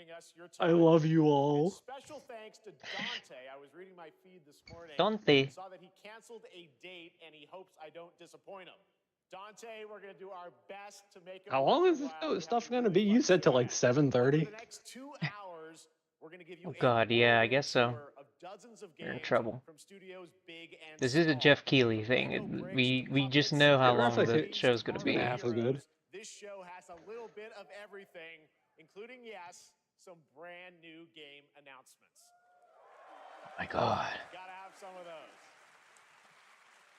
giving us your I time. love you And all. special thanks to Dante. I was reading my feed this morning. Dante. Saw that he canceled a date and he hopes I don't disappoint him. Dante, we're going to do our best to make it How worth long is your while. this We stuff have a gonna really be? fun You said show till like ahead. 7:30. Over the next 2 hours, we're going to give you Oh a god, yeah, I whirlwind guess so. tour of dozens of We're in games trouble. from studios big and This small. is a Jeff Keighley From thing. Rainbow Bricks to We just puppets, know how It long roughly the RPGs, show's to gonna 2.5 be. is good. Heroes. This show has a little bit of everything, including, yes, some brand new game announcements. Oh my god. Gotta have some of those.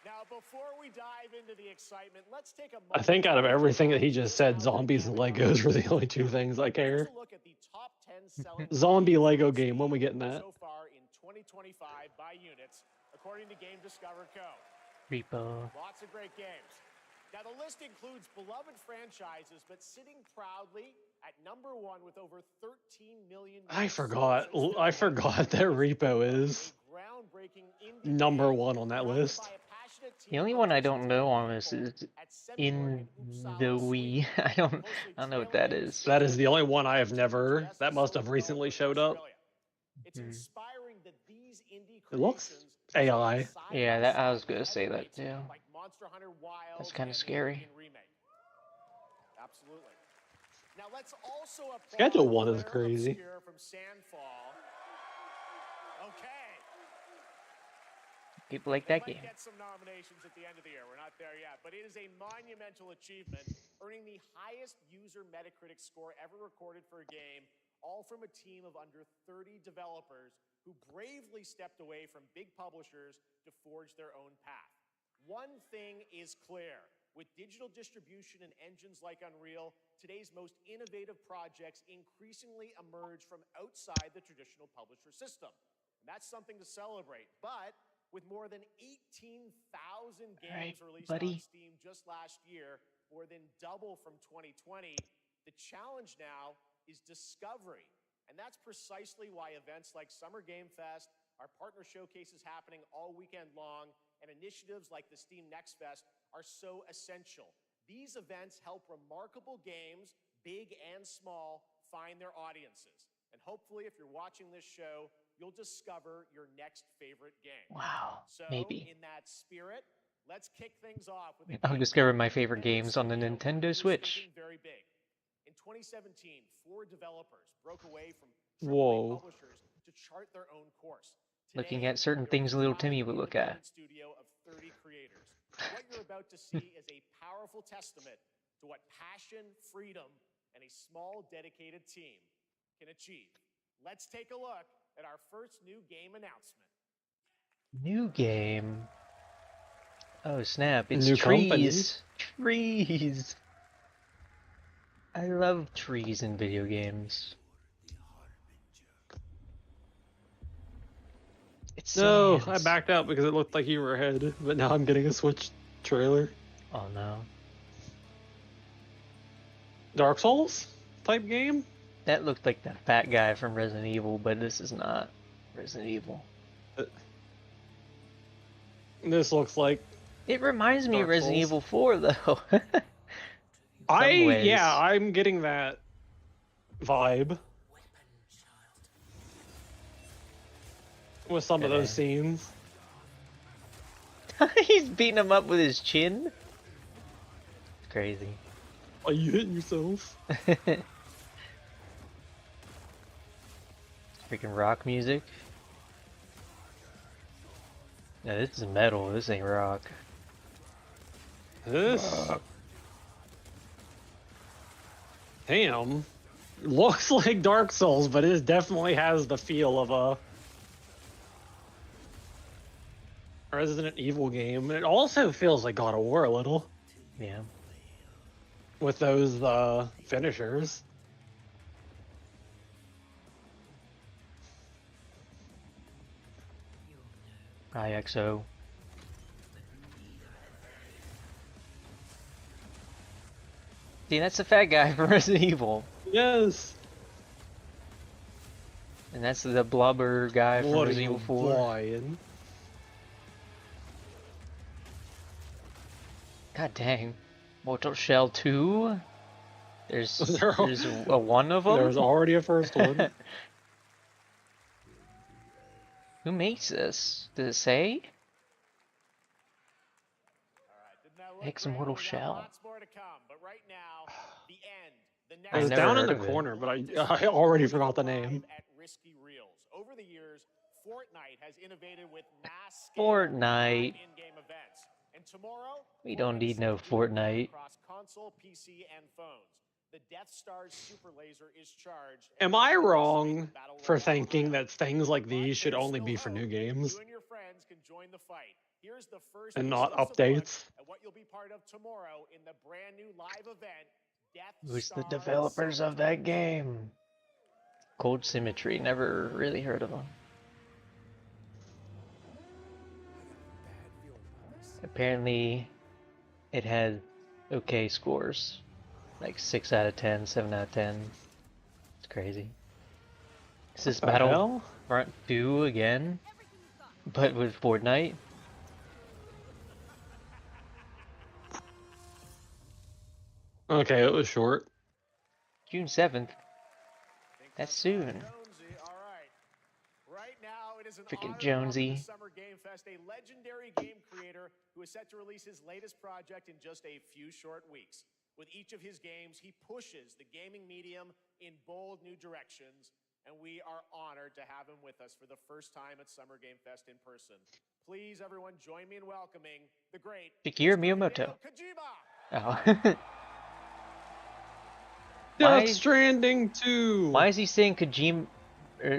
Now, before we dive into the excitement, let's take a moment. I think out of everything that he just said, zombies and Legos were the only two things I care. Here's a look at the top 10 selling Zombie games Lego on game, when we Steam getting that? so far in 2025 by units, according to Game Discover Co. Repo. Lots of great games. Now, the list includes beloved franchises, but sitting proudly at #1 with over 13 million. I forgot that Repo is #1 on that list. The only one I don't know on this is In the Wii. I don't know what that is. That is the only one I have never. That must have recently showed up. It's inspiring that these indie It looks creations AI. Yeah, that I was gonna say that too. like Monster Hunter Wilds That's kind and of the scary. Alien remake. Absolutely. Now let's also applaud Schedule 1 is Claire crazy. Obscure from Sandfall. Okay. People like They that might game. get some nominations at the end of the year. We're not there yet, but it is a monumental achievement, earning the highest user Metacritic score ever recorded for a game, all from a team of under 30 developers who bravely stepped away from big publishers to forge their own path. One thing is clear. With digital distribution and engines like Unreal, today's most innovative projects increasingly emerge from outside the traditional publisher system. And that's something to celebrate. But with more than 18,000 games released on Steam just last year, more than double from 2020, the challenge now is discovery. And that's precisely why events like Summer Game Fest, our partner showcases happening all weekend long, and initiatives like the Steam Next Fest are so essential. These events help remarkable games, big and small, find their audiences. And hopefully, if you're watching this show, you'll discover your next favorite game. Wow, So, maybe. in that spirit, let's kick things off with I'll discover my favorite games on the Nintendo Switch. Very big. In 2017, 4 developers broke away from Whoa. publishers to chart their own course. Looking at certain things little Timmy would look at. Studio of 30 creators. What you're about to see is a powerful testament to what passion, freedom, and a small dedicated team can achieve. Let's take a look at our first new game announcement. New game. Oh snap, it's New trees. Trees. I love trees in video games. It's No, Sans. I backed out because it looked like you were ahead, but now I'm getting a Switch trailer. Oh no. Dark Souls type game? That looked like that fat guy from Resident Evil, but this is not Resident Evil. This looks like It reminds me of Dark Resident Souls. Evil 4 though. yeah, I'm getting that vibe with some of those scenes. He's beating him up with his chin. It's crazy. Are you hitting yourself? Freaking rock music. No, this is metal. This ain't rock. This. Damn. Looks like Dark Souls, but it definitely has the feel of a Resident Evil game. It also feels like God of War a little. Yeah. With those finishers. IXO. See, that's the fat guy from Resident Evil. Yes. And that's the blubber guy from What are Resident you Evil 4. flying? God dang. Mortal Shell 2? There's There- a one of them. There's already a first one. Who makes this? Does it say? Hex Immortal Shell. Lots more to come, but right now, the end. The It was never down in heard the of it. corner, but I already forgot the name. At Risky Reels. Over the years, Fortnite has innovated with mass Fortnite. in-game events. And tomorrow, We don't Fortnite need is no set to deliver Fortnite. across console, PC, and phones. The Death Star's super laser is charged. Am I wrong for thinking that things like these should only be for new games You and your friends can join the fight. Here's the first and not exclusive updates? look at what you'll be part of tomorrow in the brand new live event, Death Who's the Star developers of that Sabotage. game? Cold Symmetry. Never really heard of them. Apparently, it had okay scores, like 6 out of 10, 7 out of 10. It's crazy. Is this What the hell? Battlefront 2 again, but with Fortnite? Okay, it was short. June 7th. That's soon. Jonesy, all right. Right now, it is an Frickin' honor to welcome Jonesy. to Summer Game Fest a legendary game creator who is set to release his latest project in just a few short weeks. With each of his games, he pushes the gaming medium in bold new directions, and we are honored to have him with us for the first time at Summer Game Fest in person. Please, everyone, join me in welcoming the great Shigeru Mr. Miyamoto. Hideo Kojima. Oh. Why- Death Stranding 2. Why is he saying Kojima?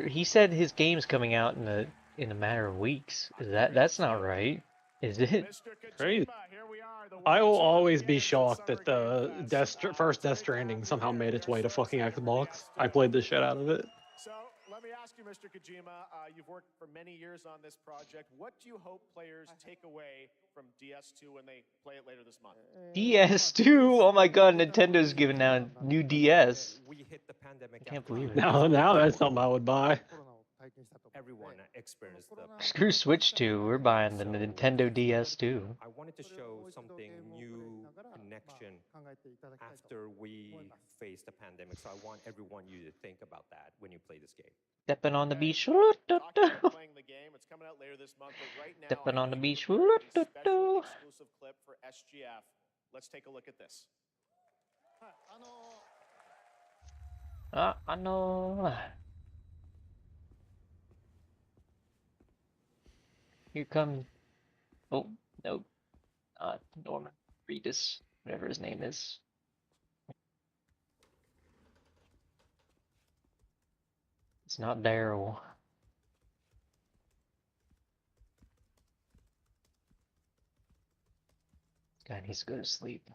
He said his game's coming out in a matter of weeks. That's not right, is it? Mr. Crazy. Kojima, here we are, the I will one always champion be at shocked Summer that the Game Fest. first So Death great to Stranding have you somehow here. made its way to So fucking excited for the Xbox. guest, I played the shit out of it. So let me ask you, Mr. Kojima, you've worked for many years on this project. What do you hope players take away from DS2 when they play it later this month? DS2. Oh my God, Nintendo's giving out new DS. We hit the pandemic. I can't after believe it. Now that's something I would buy. everyone experienced the Screw Switch 2. We're buying the Nintendo DS2. I wanted to show something new connection after we faced the pandemic. So I want everyone you to think about that when you play this game. Stepping on the beach. Talking about playing the game, it's coming out later this month, but right now, Stepping I on the know beach. you've prepared a special exclusive clip for SGF. Let's take a look at this. I know. Here comes. Oh no, Norman Reedus, whatever his name is. It's not Daryl. Guy needs to go to sleep.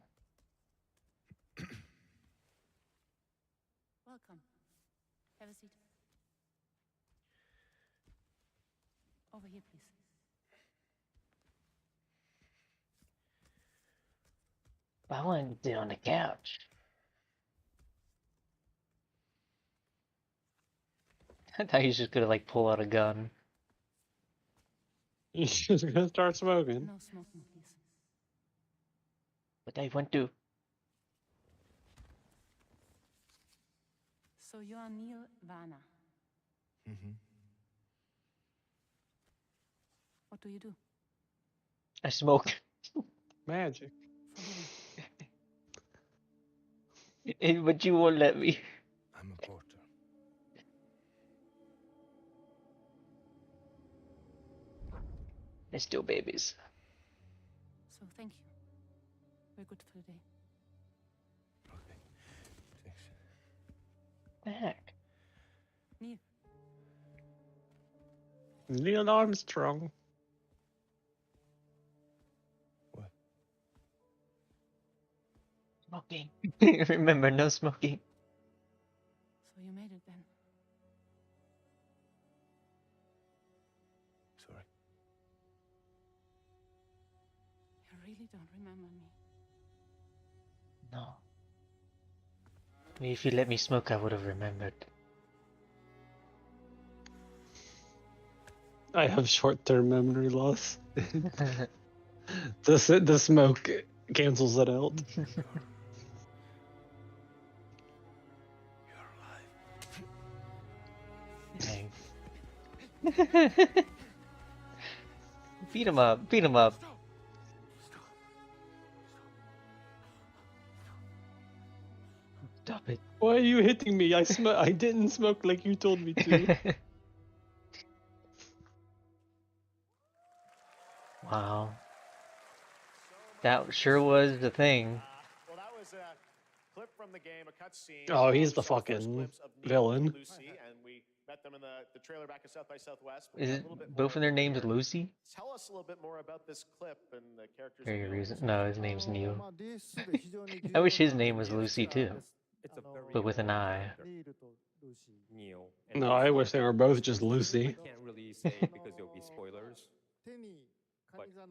Welcome. Have a seat. Over here, please. I wanted to sit on the couch. I thought he was just gonna like pull out a gun. He's just gonna start smoking. No smoking, please. But I want to. So you are Neil Varna. What do you do? I smoke. Magic. For living? But you won't let me. I'm a porter. They're still babies. So thank you. We're good for the day. Okay. Thanks. Back. Neil, Neil Armstrong. What? Smoking. Remember, no smoking. so you made it then. Sorry. You really don't remember me. No. Maybe if you let me smoke, I would have remembered. I have short-term memory loss. The smoke cancels it out. Dang. Beat him up. Beat him up. Stop it. Why are you hitting me? I didn't smoke like you told me to. Wow. That sure was the thing. Well, that was a clip from the game, a cutscene. Oh, he's the We saw first fucking glimpse of Neil villain. and Lucy, and we met them in the trailer back at South by Southwest. We Is got a it little bit both more of their over names here. Lucy? Tell us a little bit more about this clip and the characters. Very of Neil and reason. Lucy. No, his name's Neil. I wish his name was Lucy too. It's a very But with an important I. character, Neil. and No, I Lucy. wish they were both just I Lucy. can't really say because there'll be spoilers.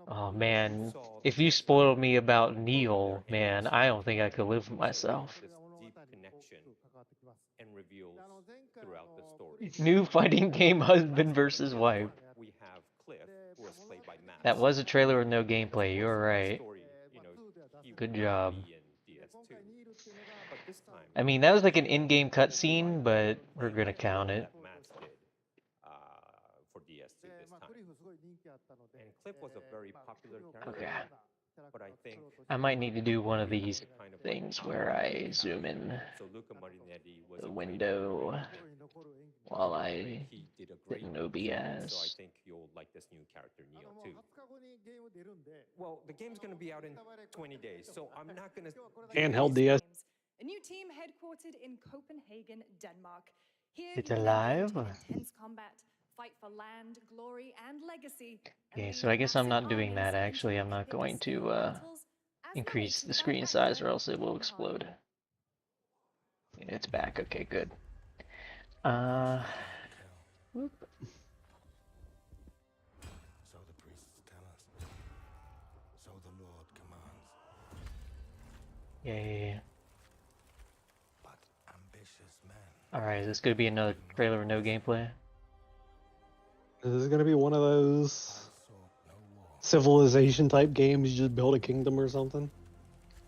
Oh man, Saw if the you first spoiled time me about with Neil, their man, hands, I don't think I could live with it myself. this deep connection and reveals throughout the story. New fighting game husband versus wife. We have Cliff, who was played by Matt. That was a trailer with no gameplay, you're right. Story, you know, he Good would job. be in DS2. But this time, I mean, that was like an in-game cutscene, but we're gonna count it. that Matt did for DS2 this time. And Cliff was a very popular character. Okay. But I think I might need to do one of these the kind of things where I zoom in So Luca Marinetti was the a great window while I he did a sit great in job. So I OBS. think you'll like this new character Neil too. Well, the game's gonna be out in 20 days, so I'm not gonna Handheld DS. A new team headquartered in Copenhagen, Denmark. Here It's you will alive? engage in intense combat, fight for land, glory, and legacy. and Okay, lead so I guess I'm massive not doing that armies actually. into I'm not epic going to single battles, as well increase as the the screen direct size or threat else it will from explode. behind. It's back. Okay, good. Whoop. So the priests tell us. So the Lord commands. Yay. But ambitious men. Alright, is this gonna be another trailer with no gameplay? This is gonna be one of those Sought no war. civilization type games. You just build a kingdom or something.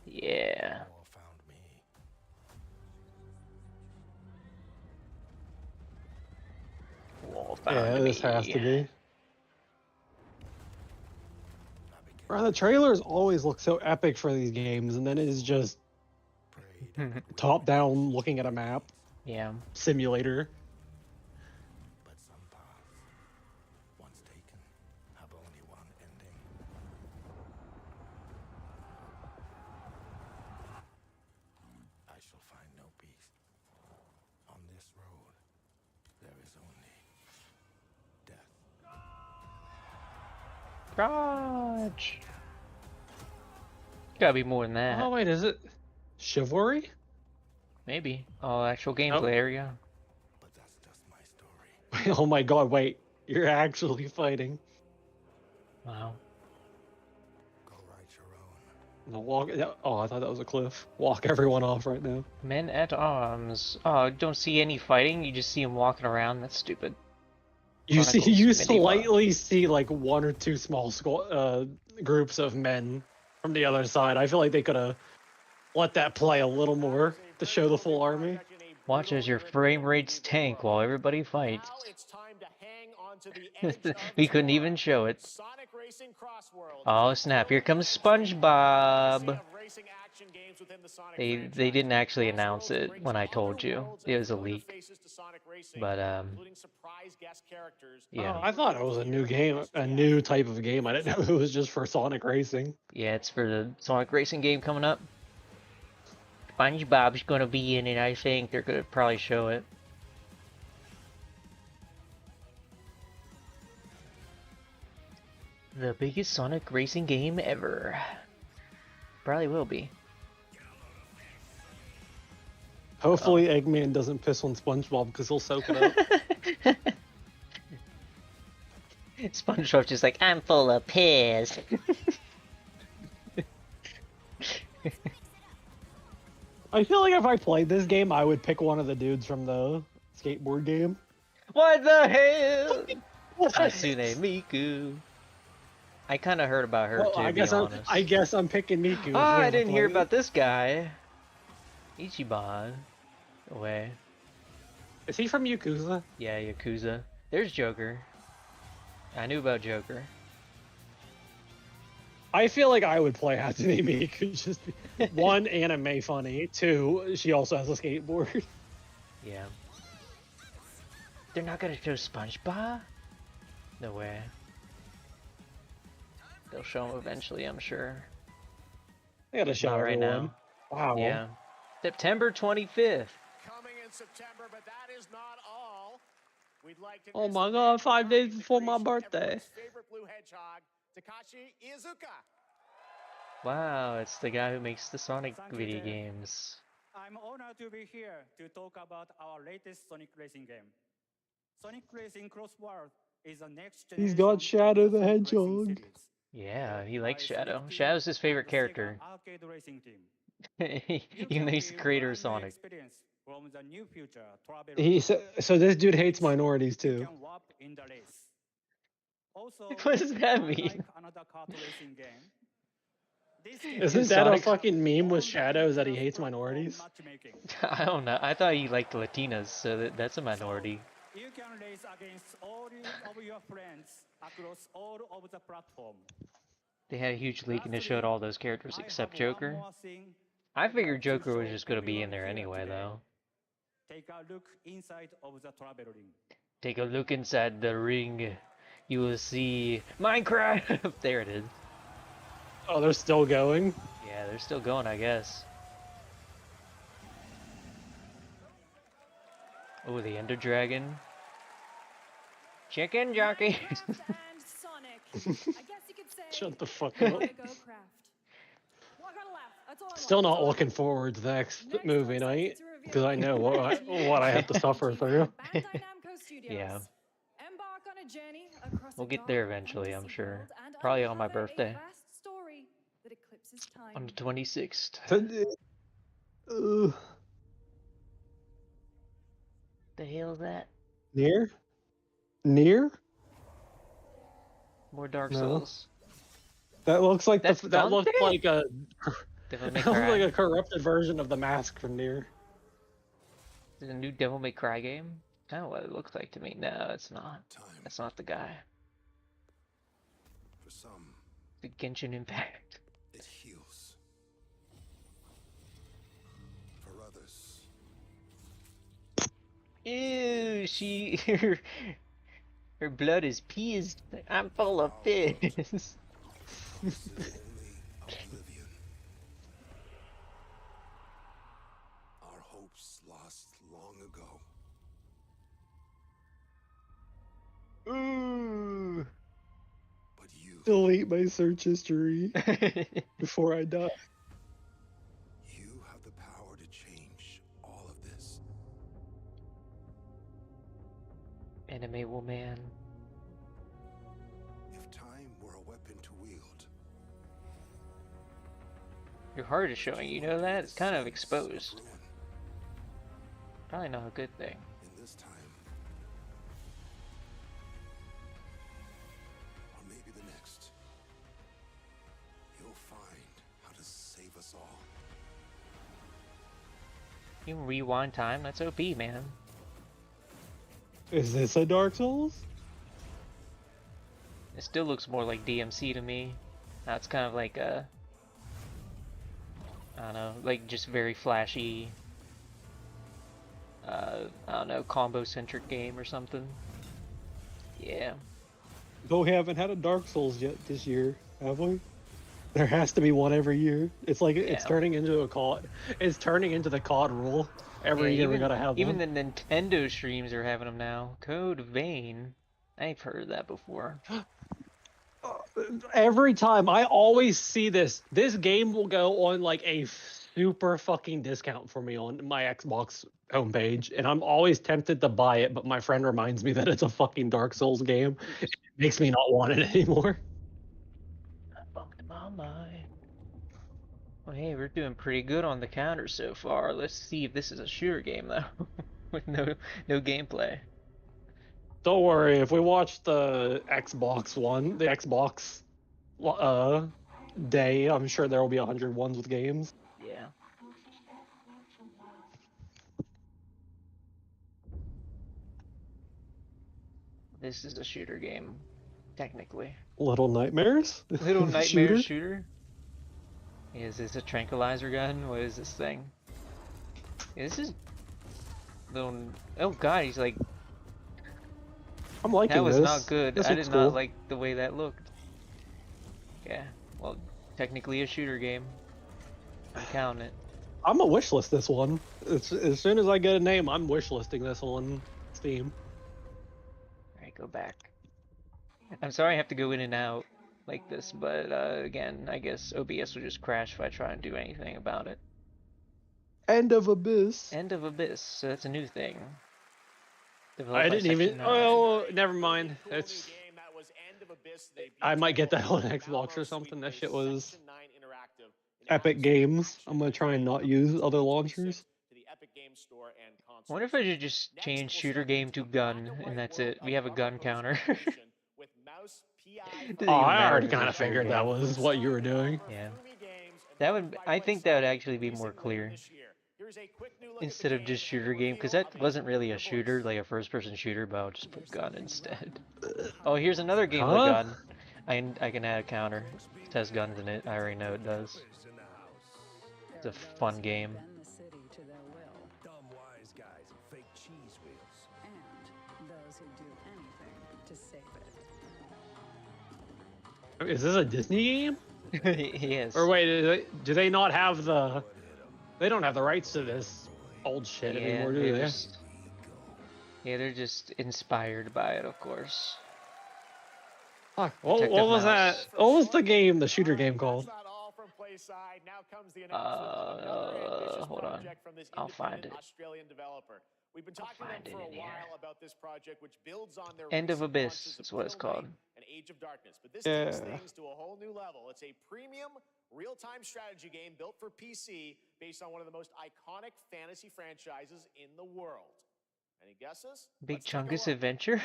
Yeah. War found me. Wall Yeah, found this has to me. be. I became Bro, the trailers always look so epic for these games, and then it is just preyed, top down looking at a map Yeah. simulator. but some paths, once taken, have only one ending. I shall find no peace. On this road, there is only death. Garage. Gotta be more than that. Oh wait, is it Chivalry? Maybe. Oh, actual gameplay area. But that's just my story. Oh my god, wait. You're actually fighting. Wow. Go write your own. No, walk. Oh, I thought that was a cliff. Walk everyone off right now. Men at arms. Oh, don't see any fighting. You just see them walking around. That's stupid. You see, Chronicles you mini-mod. slightly see like one or two small groups of men from the other side. I feel like they could have let that play a little more to show the full army. Watch as your frame rates tank while everybody fights. Now it's time to hang on to the edge of We couldn't tomorrow. even show it. Sonic Racing Crossworld. Oh snap! Here comes Legacy SpongeBob. of racing action games within the Sonic They franchise. didn't actually announce Crossworlds it brings when I other told you. worlds It and was a familiar leak. faces to Sonic Racing, But including surprise guest characters. Yeah. Oh, I thought it was a new game, a new type of game. I didn't know it was just for Sonic Racing. Yeah, it's for the Sonic Racing game coming up. SpongeBob's gonna be in it. I think they're gonna probably show it. The biggest Sonic Racing game ever. Probably will be. Hopefully, Eggman doesn't piss on SpongeBob because he'll soak it up. SpongeBob's just like, I'm full of piss. I feel like if I played this game, I would pick one of the dudes from the skateboard game. What the hell? Hatsune Miku. I kind of heard about her Well, too, I to be guess honest. I guess I'm picking Miku. if Oh, we I ever didn't hear play. about this guy. Ichiban. Away. Is he from Yakuza? Yeah, Yakuza. There's Joker. I knew about Joker. I feel like I would play Hatsune Miku. Just one, anime funny. Two, she also has a skateboard. Yeah. They're not gonna show SpongeBob? No way. They'll show him eventually, I'm sure. They gotta show Not right everyone. now. Wow. Yeah. September 25th. Coming in September, but that is not all. We'd like to Oh miss my the God, man 5 behind days the before my creation of birthday. everyone's favorite blue hedgehog, Takashi Iizuka. Wow, it's the guy who makes the Sonic Thank you, video Dave. games. I'm honored to be here to talk about our latest Sonic Racing game. Sonic Racing Cross World is the next generation. He's got Shadow of the Sonic Racing Hedgehog. series Yeah, he by likes Sonic Shadow. Team Shadow's his favorite and the character. Sega Arcade Racing Team. You Even can though he's the feel creator of brand new Sonic. experience from the new future travel. So this dude hates Which minorities you too. can warp in the race. Also, What does that unlike mean? another kart racing game, this game Isn't Is that a Sonic- fucking meme with on the Shadow is that he Intel's hates platform minorities? matchmaking. I don't know. I thought he liked Latinas, so that's a minority. You can race against all of your friends across all of the platform. They had a huge leak and they showed all those characters I except have one Joker. more thing I I'd figured like to Joker was show just gonna be in everyone there here anyway, today. though. Take a look inside of the travel ring. Take a look inside the ring. You will see Minecraft. There it is. Oh, they're still going. Yeah, they're still going, I guess. Oh, the Ender Dragon. Chicken jockey. Minecraft and Sonic. I guess you could say. Shut the fuck Way up. to go, Craft. Well, I gotta laugh. That's all I want. Still That's not all I looking want. forward to the next Next, movie I'm night excited to reveal because I know what I have to suffer through. Bandai Namco Studios. Yeah. Embark on a journey across We'll a get dark there eventually, I'm fantasy sure. world and Probably on my uncover a birthday. vast story that eclipses time. On the 26th. The hell is that? Near? Near? More Dark No. Souls. That looks like That's that looks Dante? like a Devil May that looks like Cry. a corrupted version of the mask from Near. Is it a new Devil May Cry game? Kind of what it looks like to me. No, it's not. Time That's not the guy. for some, The Genshin Impact. it heals. For others, Ew, she her blood is peas. I'm full of fizz. this is only oblivion. Our hopes lost long ago. Ooh. But you, Delete my search history before I die. you have the power to change all of this. Anime woman. If time were a weapon to wield, Your heart is showing. You know that? It's kind of exposed. ruin Probably not a good thing. in this time, or maybe the next, you'll find how to save us all. You can rewind time. That's OP, man. Is this a Dark Souls? It still looks more like DMC to me. Now it's kind of like a, I don't know, like just very flashy, I don't know, combo-centric game or something. Yeah. Though we haven't had a Dark Souls yet this year, have we? There has to be one every year. It's like it's Yeah. turning into a COD. It's turning into the COD rule. Every Yeah, year we even- gotta have Even one. the Nintendo streams are having them now. Code Vein. I've heard of that before. Every time I always see this game will go on like a super fucking discount for me on my Xbox homepage, and I'm always tempted to buy it, but my friend reminds me that it's a fucking Dark Souls game. It makes me not want it anymore. I fucked my mind. Well, hey, we're doing pretty good on the counter so far. Let's see if this is a shooter game though, with no gameplay. Don't worry, if we watch the Xbox one, the Xbox day, I'm sure there will be 100 ones with games. Yeah. This is a shooter game, technically. Little Nightmares? Little Nightmare Shooter? shooter? Is this a tranquilizer gun? What is this thing? This is little. Oh god, he's like. I'm liking That was this. not good. This I looks did cool. not like the way that looked. Yeah, well, technically a shooter game. I'm counting it. I'm a wishlist this one. As soon as I get a name, I'm wishlisting this on Steam. Alright, go back. I'm sorry I have to go in and out like this, but again, I guess OBS will just crash if I try and do anything about it. End of Abyss. End of Abyss, so that's a new thing. I Developed by didn't even. Section 9. Oh, never mind. Cool new It's. game that was End of Abyss. They I might get that on debuted Xbox or Valve something. That Suite shit based was Section 9 Interactive, an Epic absolute Games. I'm gonna try and action not use other launchers. to the Epic Games Store and I wonder if I should just Next, change we'll shooter step game into to a gun, black-and-white and that's world it. of We have a gun Marco's counter. Revolution with mouse, PI, Doesn't Oh, even I matter already if it's kind a of shooter figured that game. was what you were doing. Yeah. That would. I think that would actually be more clear. Instead of just shooter game, because that wasn't really a shooter, like a first-person shooter, but I'll just put gun instead. Oh, here's another game with a Huh? gun. I can add a counter. It has guns in it. I already know it does. It's a fun game. Bend the city to their will, Dumb wise guys and fake cheese wheels. and those who do anything to save it. Is this a Disney game? Yes. Or wait, do they not have the? They don't have the rights to this old shit anymore, do they're they? just, they're just inspired by it, of course. Fuck. Detective What was Mouse. that? What was the game? The shooter game called? Hold on. I'll find it. Australian developer. We've been talking to find them for it a in here. while about this project, which builds on their End of recent Abyss launches is of what it's Pale called. Rain and Age of Darkness. But this Yeah. takes things to a whole new level. It's a premium, real-time strategy game built for PC based on one of the most iconic fantasy franchises in the world. Any guesses? Big Let's take a Chungus look. Adventure?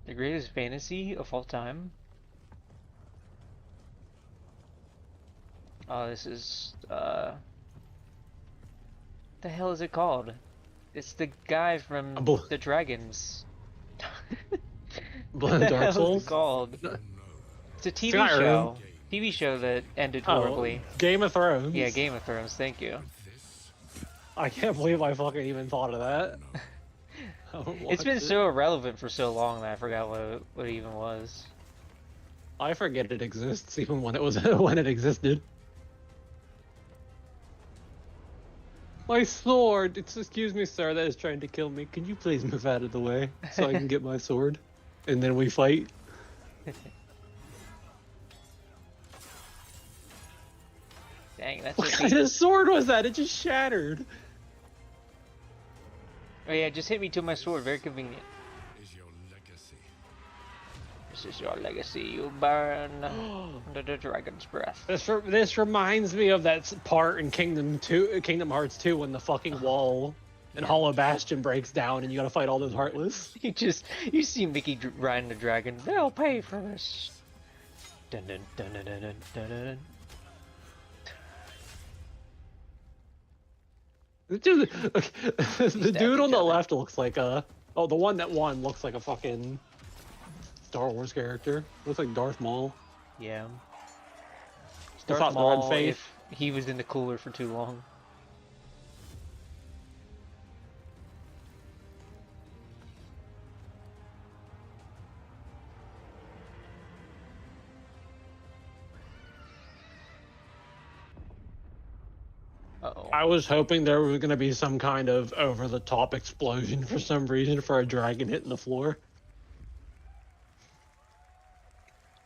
The greatest fantasy of all time? Oh, this is, the hell is it called? It's the guy from the Dragons. What the Dark hell is Souls? it called? It's a TV Skyrim. show. TV show that ended horribly. Game of Thrones. Yeah, Game of Thrones, thank you. I can't believe I fucking even thought of that. It's been so irrelevant for so long that I forgot what it even was. I forget it exists even when it was when it existed. My sword! Excuse me, sir, that is trying to kill me. Can you please move out of the way so I can get my sword? And then we fight. Dang, that's What what kind of sword was that? It just shattered. Oh yeah, just hit me to my sword, very convenient. Is your legacy. This is your legacy, you burn under the dragon's breath. This reminds me of that part in Kingdom Hearts 2 when the fucking wall in Hollow Bastion breaks down and you gotta fight all those Heartless. You see Mickey riding the dragon, they'll pay for this. Dun dun dun dun dun dun dun dun. Dude, the dude on the left looks like the one that won looks like a fucking Star Wars character. Looks like Darth Maul. Yeah. Darth Darth Maul Maul, face. if he was in the cooler for too long. Uh-oh. I was hoping there was gonna be some kind of over-the-top explosion for some reason for a dragon hitting the floor.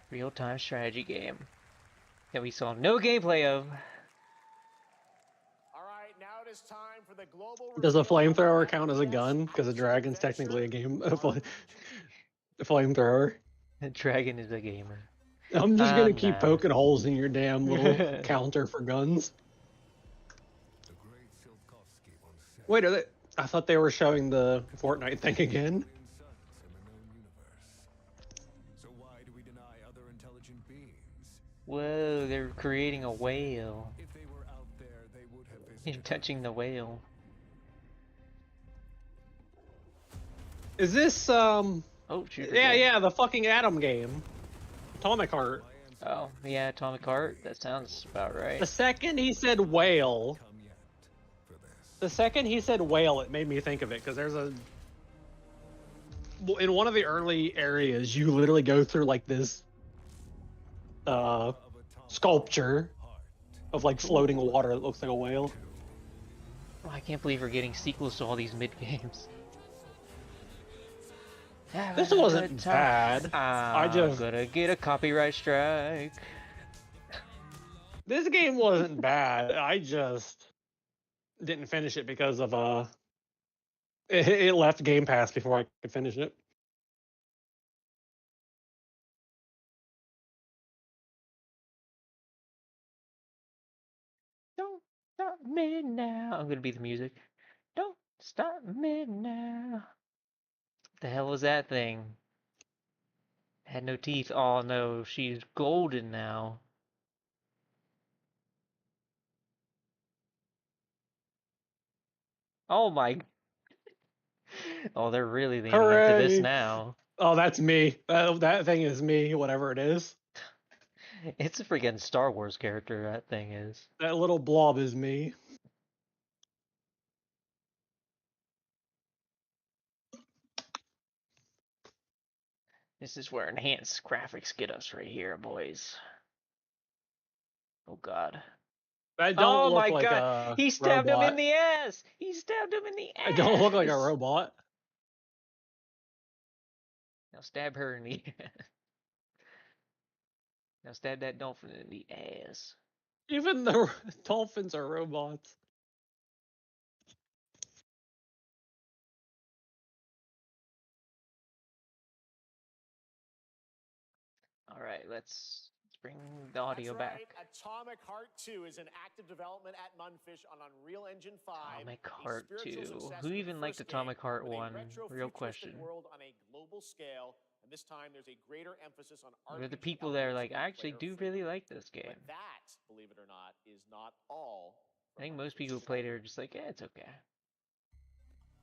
Real-time strategy game that we saw no gameplay of. All right, now it is time for the global Does a reveal of flamethrower our count as a gun? Because a action dragon's adventure. technically a game. A flamethrower. The dragon is a gamer. I'm just gonna keep nah. poking holes in your damn little counter for guns. The great Silkovsky once said, Wait, are they? I thought they were showing the Fortnite thing again. "Million suns in the known universe. So why do we deny other intelligent beings? Whoa, they're creating a whale. If they were out there, they would have You're visited. touching the whale. Is this Oh, shooter Yeah, game. yeah, the fucking Atom game, Atomic Heart. Oh, yeah, Atomic Heart. That sounds about right. The second he said whale, it made me think of it because there's in one of the early areas, you literally go through like this sculpture of like floating water that looks like a whale. Oh, I can't believe we're getting sequels to all these mid games. This wasn't bad. I'm gonna get a copyright strike. This game wasn't bad. I just didn't finish it because of it left Game Pass before I could finish it. Don't stop me now. I'm gonna be the music. Don't stop me now. The hell was that thing? Had no teeth. Oh no, she's golden now. Oh my. Oh, they're really leaning into this Hooray. now. Oh, that's me. That thing is me, whatever it is. It's a freaking Star Wars character, that thing is. That little blob is me. This is where enhanced graphics get us right here, boys. Oh god. I don't Oh look my like god! a He stabbed robot. him in the ass! He stabbed him in the ass! I don't look like a robot. Now stab her in the ass. Now stab that dolphin in the ass. Even the dolphins are robots. Alright, let's bring the audio That's right. back. Atomic Heart 2 is in active development at Munfish on Unreal Engine 5. Atomic a Heart spiritual 2. success Who for the even liked first Atomic game, Heart with a 1? retro Real futuristic question. world on a global scale, and this time there's a greater emphasis on There are the RPG people that are elements like, and I actually player do really freedom. like this game. But that, believe it or not, is not all. I think most people who played it are just like, yeah, it's okay.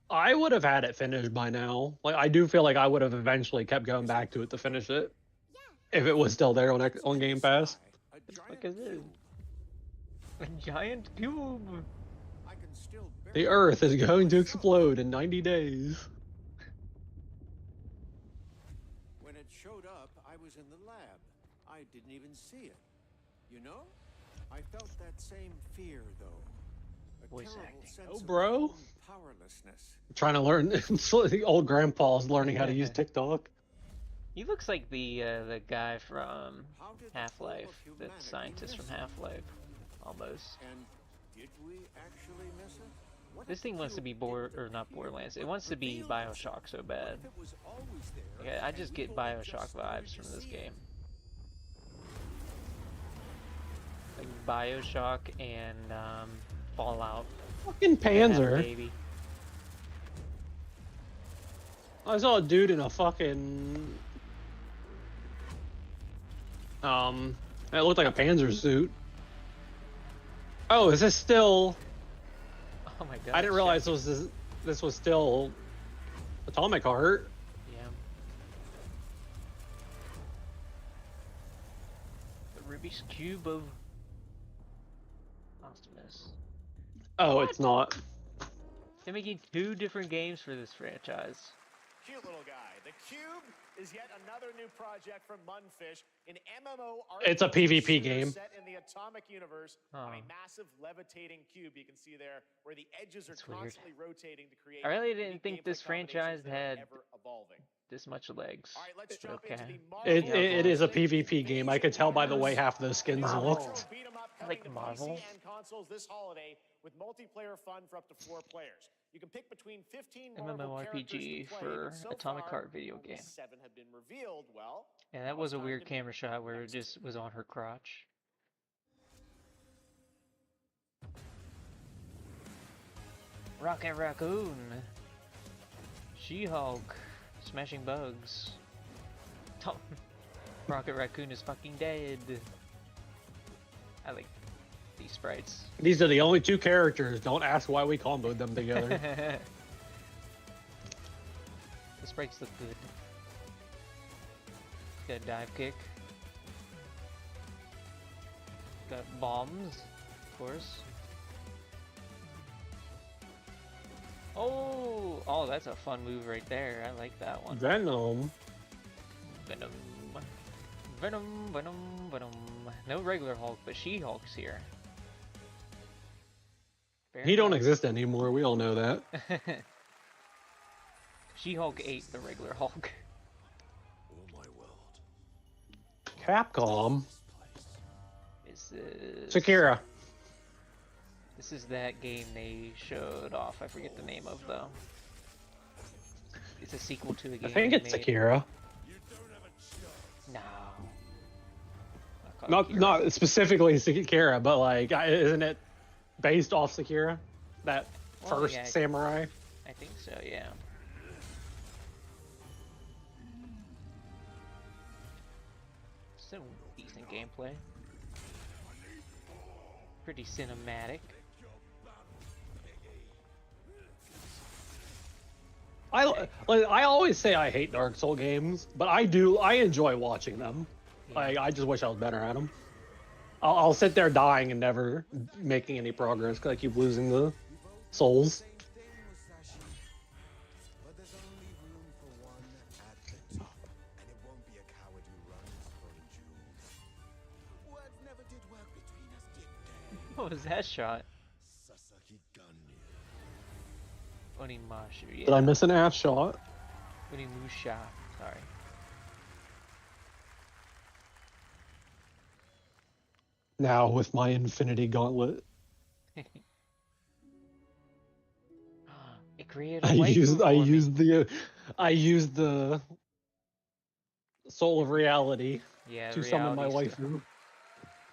I would have had it finished by now. Like, I do feel like I would have eventually kept going back to it to finish it if it was still there on Game Pass. What the fuck is this? A giant cube! The Earth is going to explode in 90 days. When it showed up, I was in the lab. I didn't even see it. You know? I felt that same fear, though. A Voice terrible acting. sense Oh, of bro. my own powerlessness. Trying to learn. The old grandpa's learning how to use TikTok. He looks like the guy from How did the Half-Life, whole of the humanity scientist from miss it? Half-Life, almost. And did we actually miss it? What This if the thing wants to cube be didn't not appear, Borderlands. It but wants to be revealed Bioshock itself? so What bad. if it was always there, Yeah, I and just we get only Bioshock just started vibes to from this see game. it? Like Bioshock and Fallout. Fucking They have a Panzer. baby. I saw a dude in a fucking it looked like a Panzer suit. Oh, is this still? Oh my god. I didn't realize this was still Atomic Heart. Yeah. The Rubik's Cube of awesomeness. Oh, it's not. They're making 2 different games for this franchise. Cute little guy. The Cube is yet another new project from Munfish, an MMORPG It's a PvP shooter game. set in the Atomic universe on a Oh. massive levitating cube. You can see there where the edges are That's weird. constantly rotating to create. I really unique didn't think gameplay this franchise combinations that are had ever evolving. this much legs. All right, let's jump Okay. into the It Marvel it is a Legends PvP game. I could tell by the way half those skins Marvel. looked. Beat 'em up I like coming to Marvel. PC and consoles this holiday with multiplayer fun for up to 4 players. You can pick between 15 Marvel characters MMORPG to play, for but so Atomic far, Heart video only game. 7 have been revealed. Well, Yeah, now that was it's a time weird to camera meet shot where it next. just was on her crotch. Rocket Raccoon. She-Hulk. Smashing bugs. Oh, Rocket Raccoon is fucking dead. I like these sprites. These are the only 2 characters. Don't ask why we comboed them together. The sprites look good. Got a dive kick. Got bombs, of course. Oh, that's a fun move right there. I like that one. Venom. Venom. Venom, Venom, Venom. No regular Hulk, but She-Hulk's here. Fair He don't enough. exist anymore. We all know that. She-Hulk ate the regular Hulk. Capcom. Is this... Shakira. This is that game they showed off. I forget the name of though. It's a sequel to the game. I think they it's made. Shakira. No. Not specifically Shakira, but like, isn't it based off Shakira? That Well, first yeah, samurai? I think so, yeah. Some decent gameplay. Pretty cinematic. I always say I hate Dark Souls games, but I enjoy watching them. Yeah. Like, I just wish I was better at them. I'll sit there dying and never making any progress because I keep losing the souls. What was that shot? Onimusha, yeah. Did I miss an ass shot? Onimusha, sorry. Now with my Infinity Gauntlet, It created a I waifu used the Soul of Reality yeah, to summon my reality stuff. waifu.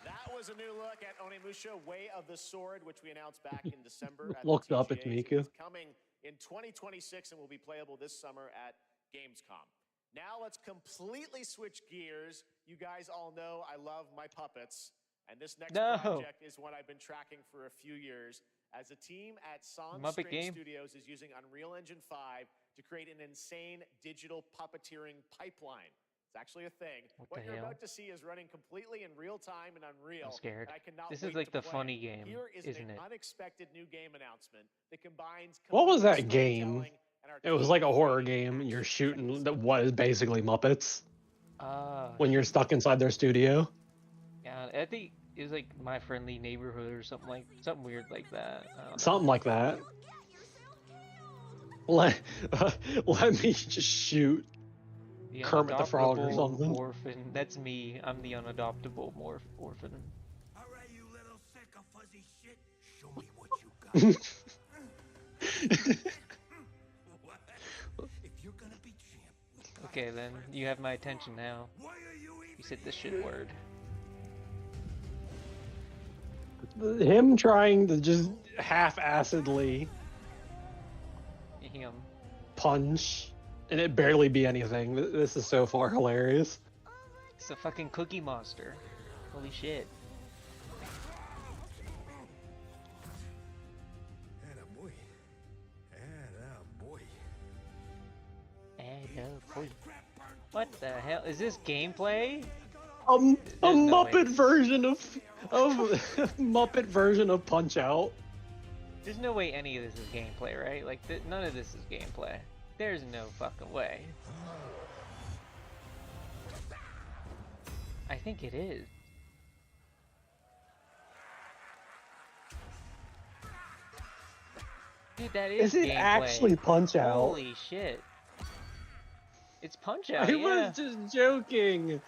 That was a new look at Onimusha, Way of the Sword, which we announced back in December at Looked the up at TGAs. Miku. It's coming in 2026 and will be playable this summer at Gamescom. Now let's completely switch gears. You guys all know I love my puppets, and this next project is one I've been tracking for a few years. As a team at Muppet Soundstream game. Studios is using Unreal Engine 5 to create an insane digital puppeteering pipeline. It's actually a thing. What the you're hell? about to see is running completely in real time and Unreal. I'm scared. And I cannot This wait is like to the play. funny game, Here is isn't an it? unexpected new game announcement that combines What was complete that game? storytelling and It was like a artistic horror creativity game, and you're action shooting that was basically Muppets when you're Shit. stuck inside their studio. Yeah, I think it was like My Friendly Neighborhood or something weird like that. I don't know. Something like that. Let me just shoot The Kermit the Frog or unadoptable something. Orphan. That's me. I'm the unadoptable orphan. Alright, you little sick of fuzzy shit. Show me what you got. What? If you're gonna be champ. Okay, then you have my attention now. Why are you You said the shit word. Him trying to just half-assedly Him. punch and it barely be anything. This is so far hilarious. It's a fucking Cookie Monster. Holy shit. Attaboy. Attaboy. Attaboy. What the hell? Is this gameplay? A There's no Muppet way. version of Muppet version of Punch Out. There's no way any of this is gameplay, right? Like, none of this is gameplay. There's no fucking way. I think it is. Dude, that is Is it gameplay. actually Punch Out? Holy shit. It's Punch Out, I yeah. was just joking.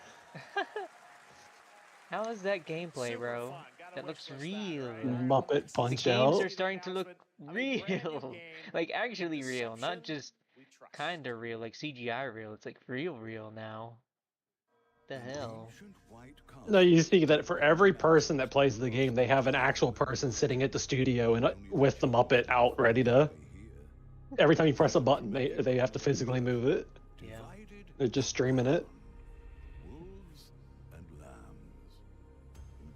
How is that gameplay, Super bro? fun. Gotta That wish looks for that, real. right? Muppet The Punch games Out. are starting to look real. Like, actually real, not just We trust. kinda real, like CGI real. It's like real now. The hell? No, you see that for every person that plays the game, they have an actual person sitting at the studio and with the Muppet out ready to. Every time you press a button, they have to physically move it. Yeah. They're just streaming it. Wolves and lambs,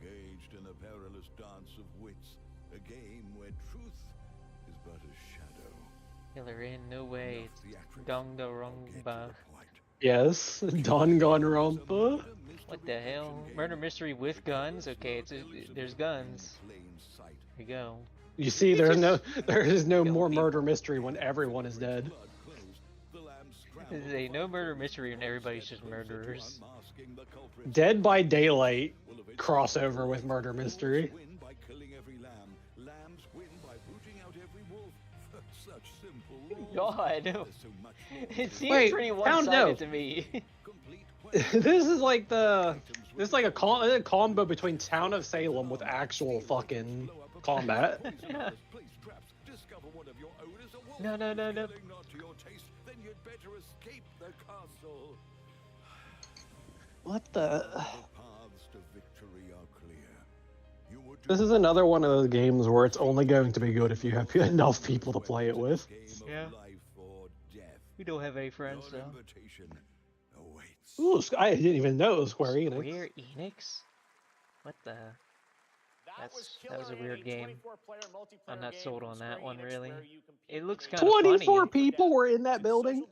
engaged in a perilous dance of wits, a game where truth is but a shadow. Kill her in, no way. Enough theatrics Danganronpa. Yes, Danganronpa. What the hell? Murder mystery with guns? Okay, there's guns. Here you go. You see, there is no more murder mystery when everyone is dead. There's a no murder mystery when everybody's just murderers. Dead by Daylight crossover with murder mystery. God, it seems pretty one-sided to me. This is like a combo between Town of Salem with actual fucking combat. Yeah. No. What the? This is another one of those games where it's only going to be good if you have enough people to play it with. Yeah. We don't have any friends, though. Ooh, I didn't even know it was Square Enix. Square Enix? What the? That was a weird game. I'm not sold on that one, really. It looks kind of funny. 24 people were in that building?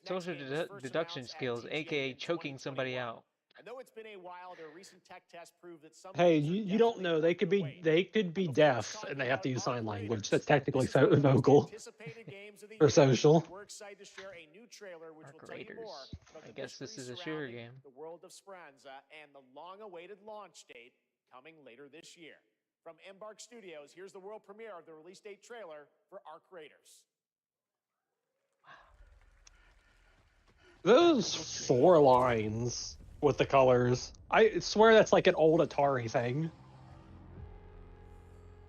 Social deduction skills, aka choking somebody out. I know it's been a while. Their recent tech tests prove that some Hey, you don't know. They could be deaf and they have to use sign language. That's technically so vocal or social. We're excited to share a new trailer which will tell you Raiders. more about I the guess this mystery is a shooter surrounding game. The world of Speranza and the long-awaited launch date coming later this year. From Embark Studios, here's the world premiere of the release date trailer for Arc Raiders. Those 4 lines with the colors. I swear that's like an old Atari thing.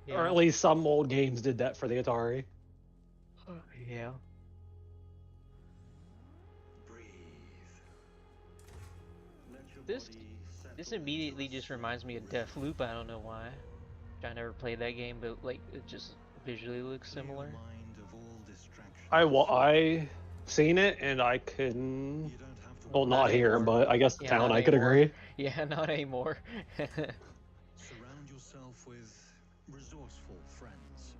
Yeah. Or at least some old games did that for the Atari. Yeah. This immediately just reminds me of Deathloop. I don't know why. I never played that game, but like it just visually looks similar. I seen it and I couldn't. Well, not here, but I guess the town I could agree. Yeah, not anymore. Surround yourself with resourceful friends.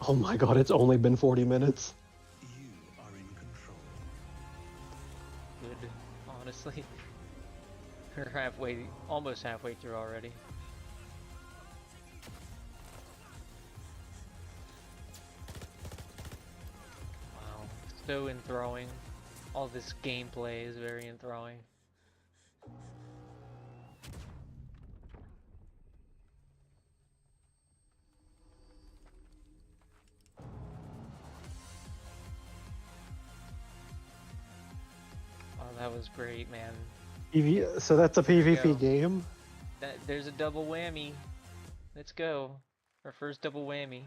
Oh my god, it's only been 40 minutes. You are in control. Good, honestly. We're almost halfway through already. Wow, so enthralling. All this gameplay is very enthralling. Oh, that was great, man. So that's a PvP game? There's a double whammy. Let's go. Our first double whammy.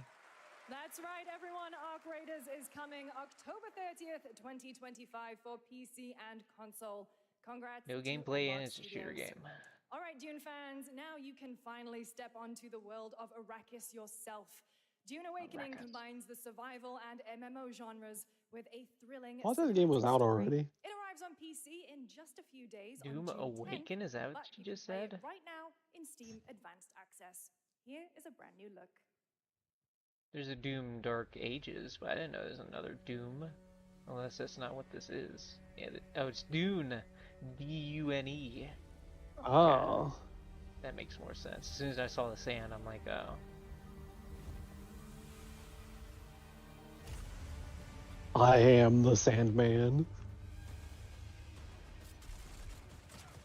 That's right, everyone. Arc Raiders is coming October 30th, 2025 for PC and console. Congrats. No to gameplay and Embark it's a shooter Studios. game. All right, Dune fans, now you can finally step onto the world of Arrakis yourself. Dune Awakening combines the survival and MMO genres with a thrilling. I thought the game was out story. already. It arrives on PC in just a few days. Doom on June 10th, Awaken? Is that what but you can just play it said? right now in Steam Advanced Access. Here is a brand new look. There's a Doom Dark Ages, but I didn't know there's another Doom. Unless that's not what this is. Yeah, oh, it's Dune. D-U-N-E. Oh. That makes more sense. As soon as I saw the sand, I'm like, oh. I am the Sandman.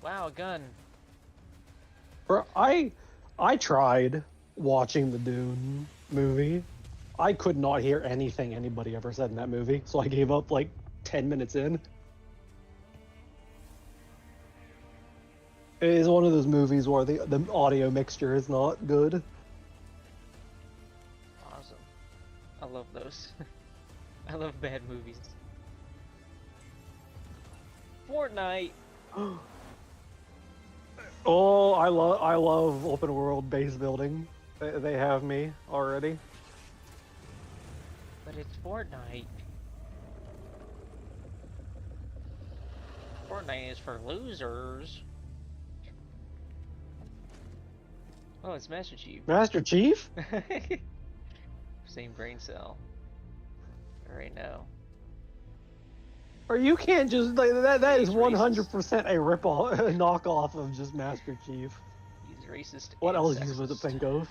Wow, a gun. Bro, I tried watching the Dune movie. I could not hear anything anybody ever said in that movie, so I gave up like 10 minutes in. It is one of those movies where the audio mixture is not good. Awesome. I love those. I love bad movies. Fortnite. Oh, I love open world base building. They have me already. But it's Fortnite. Fortnite is for losers. Oh, it's Master Chief. Master Chief? Same brain cell. Right now. Or you can't just like that. That is He's 100% a ripoff, a knockoff of just Master Chief. He's racist. What and else you would sexist. think of?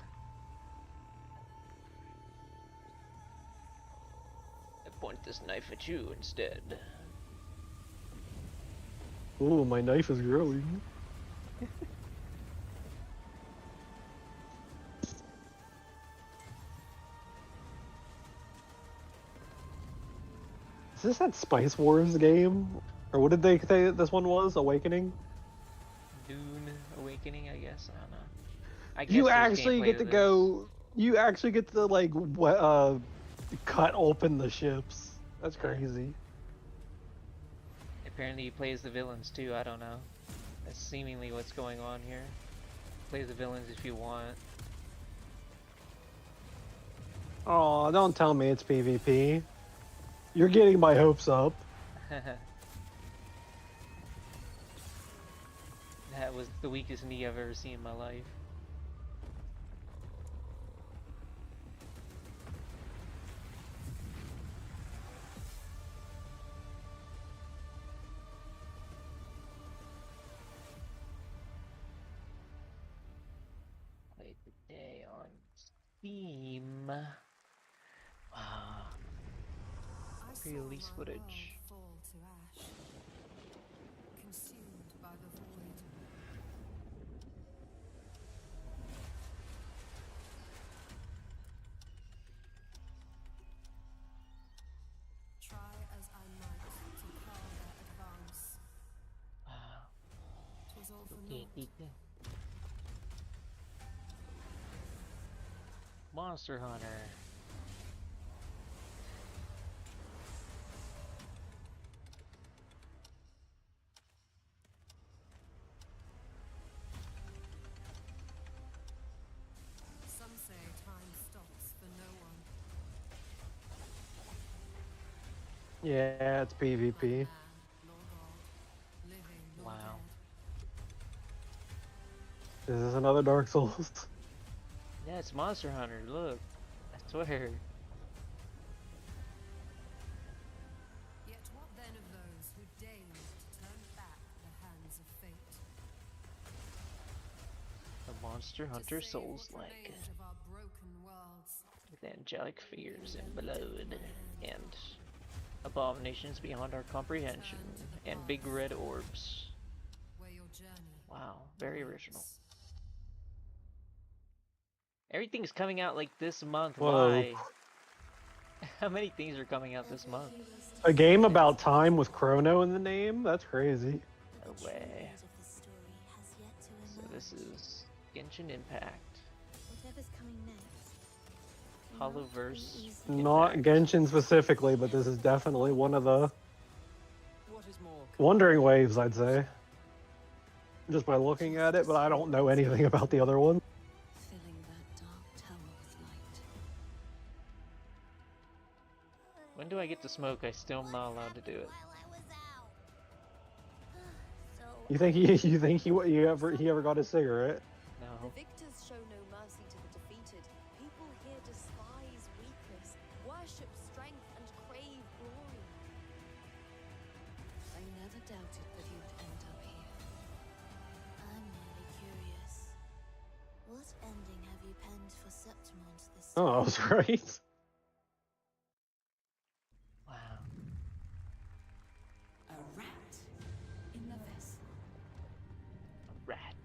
I point this knife at you instead. Ooh, my knife is growing. Is this that Spice Wars game? Or what did they say this one was? Awakening? Dune Awakening, I guess. I don't know. I guess You there's actually gameplay get to this. go. You actually get to like cut open the ships. That's crazy. Apparently he plays the villains too, I don't know. That's seemingly what's going on here. Play the villains if you want. Oh, don't tell me it's PvP. You're getting my hopes up. That was the weakest knee I've ever seen in my life. Played today on Steam. Wow. Pre-release footage. Fall to ash, consumed by the void. Try as I might to quell their advance. Wow. 'Twas all for Okay, naught. Monster Hunter. Some say time stops for no one. Yeah, it's PvP. Man, nor God, living nor Wow. dead. Is this another Dark Souls? Yeah, it's Monster Hunter, look. I swear. Yet what then of those who deigned to turn back the hands of fate? The Monster Hunter To say Souls what like. remains of our broken worlds. With angelic fears and blood. And abominations beyond our comprehension. And big red orbs. Where your journey Wow, very original. Everything's coming out like this month. Whoa. Why? How many things are coming out this month? A game about time with Chrono in the name? That's crazy. No way. So this is Genshin Impact. Whatever's coming next. Holoverse. Not Impact. Genshin specifically, but this is definitely one of the What is more Wandering Waves, I'd say. Just by looking at it, but I don't know anything about the other one. Filling that dark tower with light. When do I get to smoke? I still am not allowed to do it. You think he ever got a cigarette? No. The victors show no mercy to the defeated. People here despise weakness, worship strength, and crave glory. I never doubted that you'd end up here. I'm merely curious. What ending have you penned for Septimont this Oh, I was right. Wow. A rat in the vessel. A rat.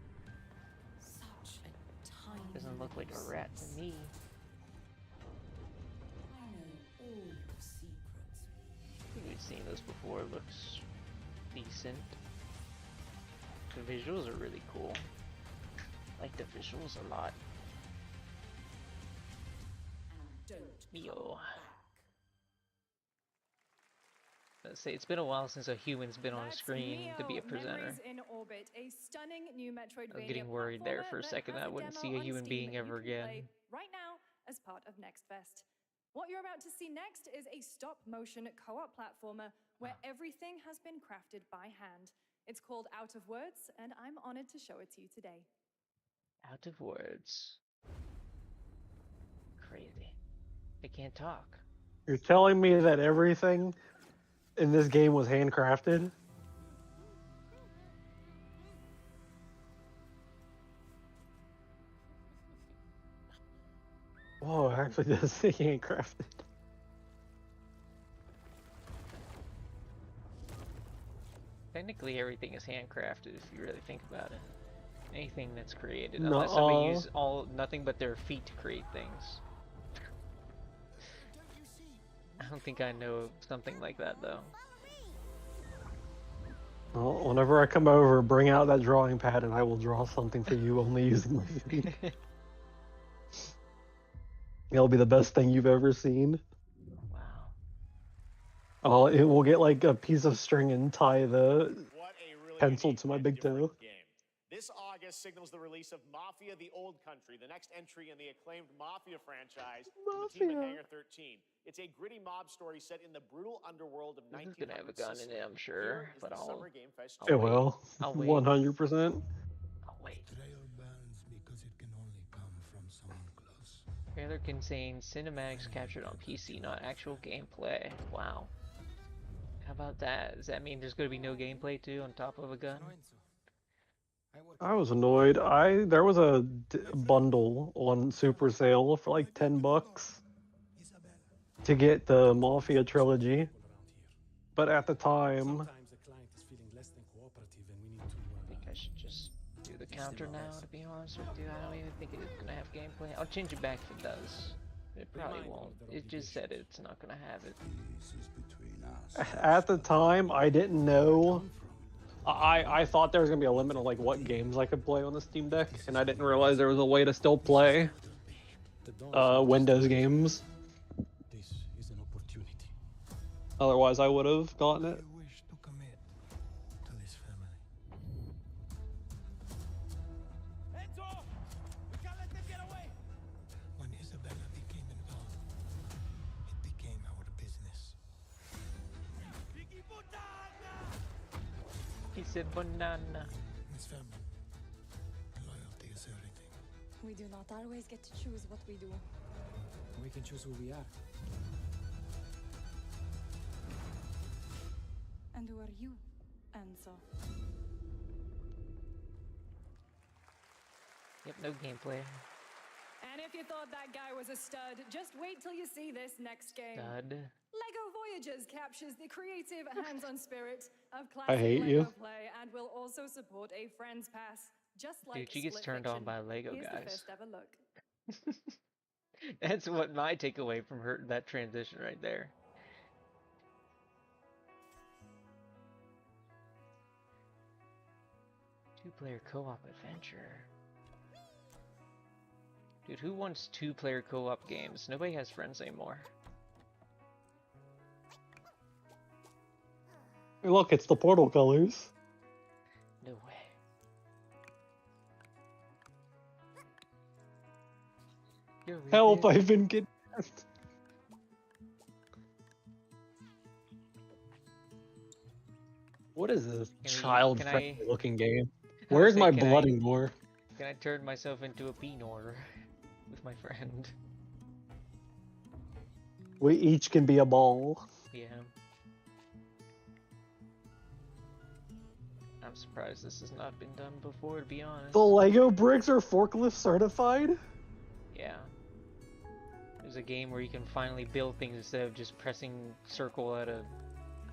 Such a tiny. Doesn't look like a rat to me. I know all your secrets. I think we've seen this before. It looks decent. The visuals are really cool. I like the visuals a lot. And don't Yo. come back. Let's say it's been a while since a human's been on a That's screen to be a Neo, presenter. Memories in Orbit, a stunning new Metroidvania I was getting worried there for a platformer second that that I has wouldn't demo see a on human Steam being that you ever can again. play right now as part of Next Fest. What you're about to see next is a stop-motion co-op platformer where everything has been crafted by hand. It's called Out of Words, and I'm honored to show it to you today. Out of words. Crazy. They can't talk. You're telling me that everything in this game was handcrafted? Whoa, it actually does say handcrafted. Technically, everything is handcrafted if you really think about it. Anything that's created, unless somebody uses nothing but their feet to create things. I don't think I know something like that though. Well, whenever I come over, bring out that drawing pad and I will draw something for you only using my feet. It'll be the best thing you've ever seen. Wow. Oh, it will get like a piece of string and tie the pencil to my big toe. This August signals the release of Mafia: The Old Country, the next entry in the acclaimed Mafia franchise from the team at Hangar 13. It's a gritty mob story set in the brutal underworld of 1900s. This is gonna have a gun in it, I'm sure, but I'll It will. I'll wait. 100%. I'll wait. Betrayal burns because it can only come from someone close. Trailer contains cinematics captured on PC, not actual gameplay. Wow. How about that? Does that mean there's gonna be no gameplay too on top of a gun? I was annoyed. There was a bundle on Super Sale for like $10 to get the Mafia trilogy, but at the time, I think I should just do the counter now, to be honest with you. I don't even think it's gonna have gameplay. I'll change it back if it does. It probably won't. It just said it's not gonna have it. at the time, I didn't know. I thought there was gonna be a limit of like what games I could play on the Steam Deck, and I didn't realize there was a way to still play Windows games. This is an opportunity. Otherwise, I would have gotten it. I wish to commit to this family. Enzo! We can't let them get away! When Isabella became involved, it became our business. Biggie Butana! He said banana. Miss Family, loyalty is everything. We do not always get to choose what we do. We can choose who we are. And who are you, Enzo? Yep, no gameplay. And if you thought that guy was a stud, just wait till you see this next game. Stud. LEGO Voyages captures the creative hands-on spirit of I classic hate LEGO you. play and will also support a Friends Pass, just like Dude, she gets Split turned on Fiction. by Lego Here's the guys. first ever look. That's what my takeaway from her that transition right there. Two-player co-op adventure. Dude, who wants two-player co-op games? Nobody has friends anymore. Hey, look, it's the Portal colors. No way. Help! I've been kidnapped. What is this child-friendly looking game? Where's my bloody gore? Can I turn myself into a Pinor with my friend? We each can be a ball. Yeah. I'm surprised this has not been done before, to be honest. The Lego bricks are forklift certified? Yeah. There's a game where you can finally build things instead of just pressing circle at a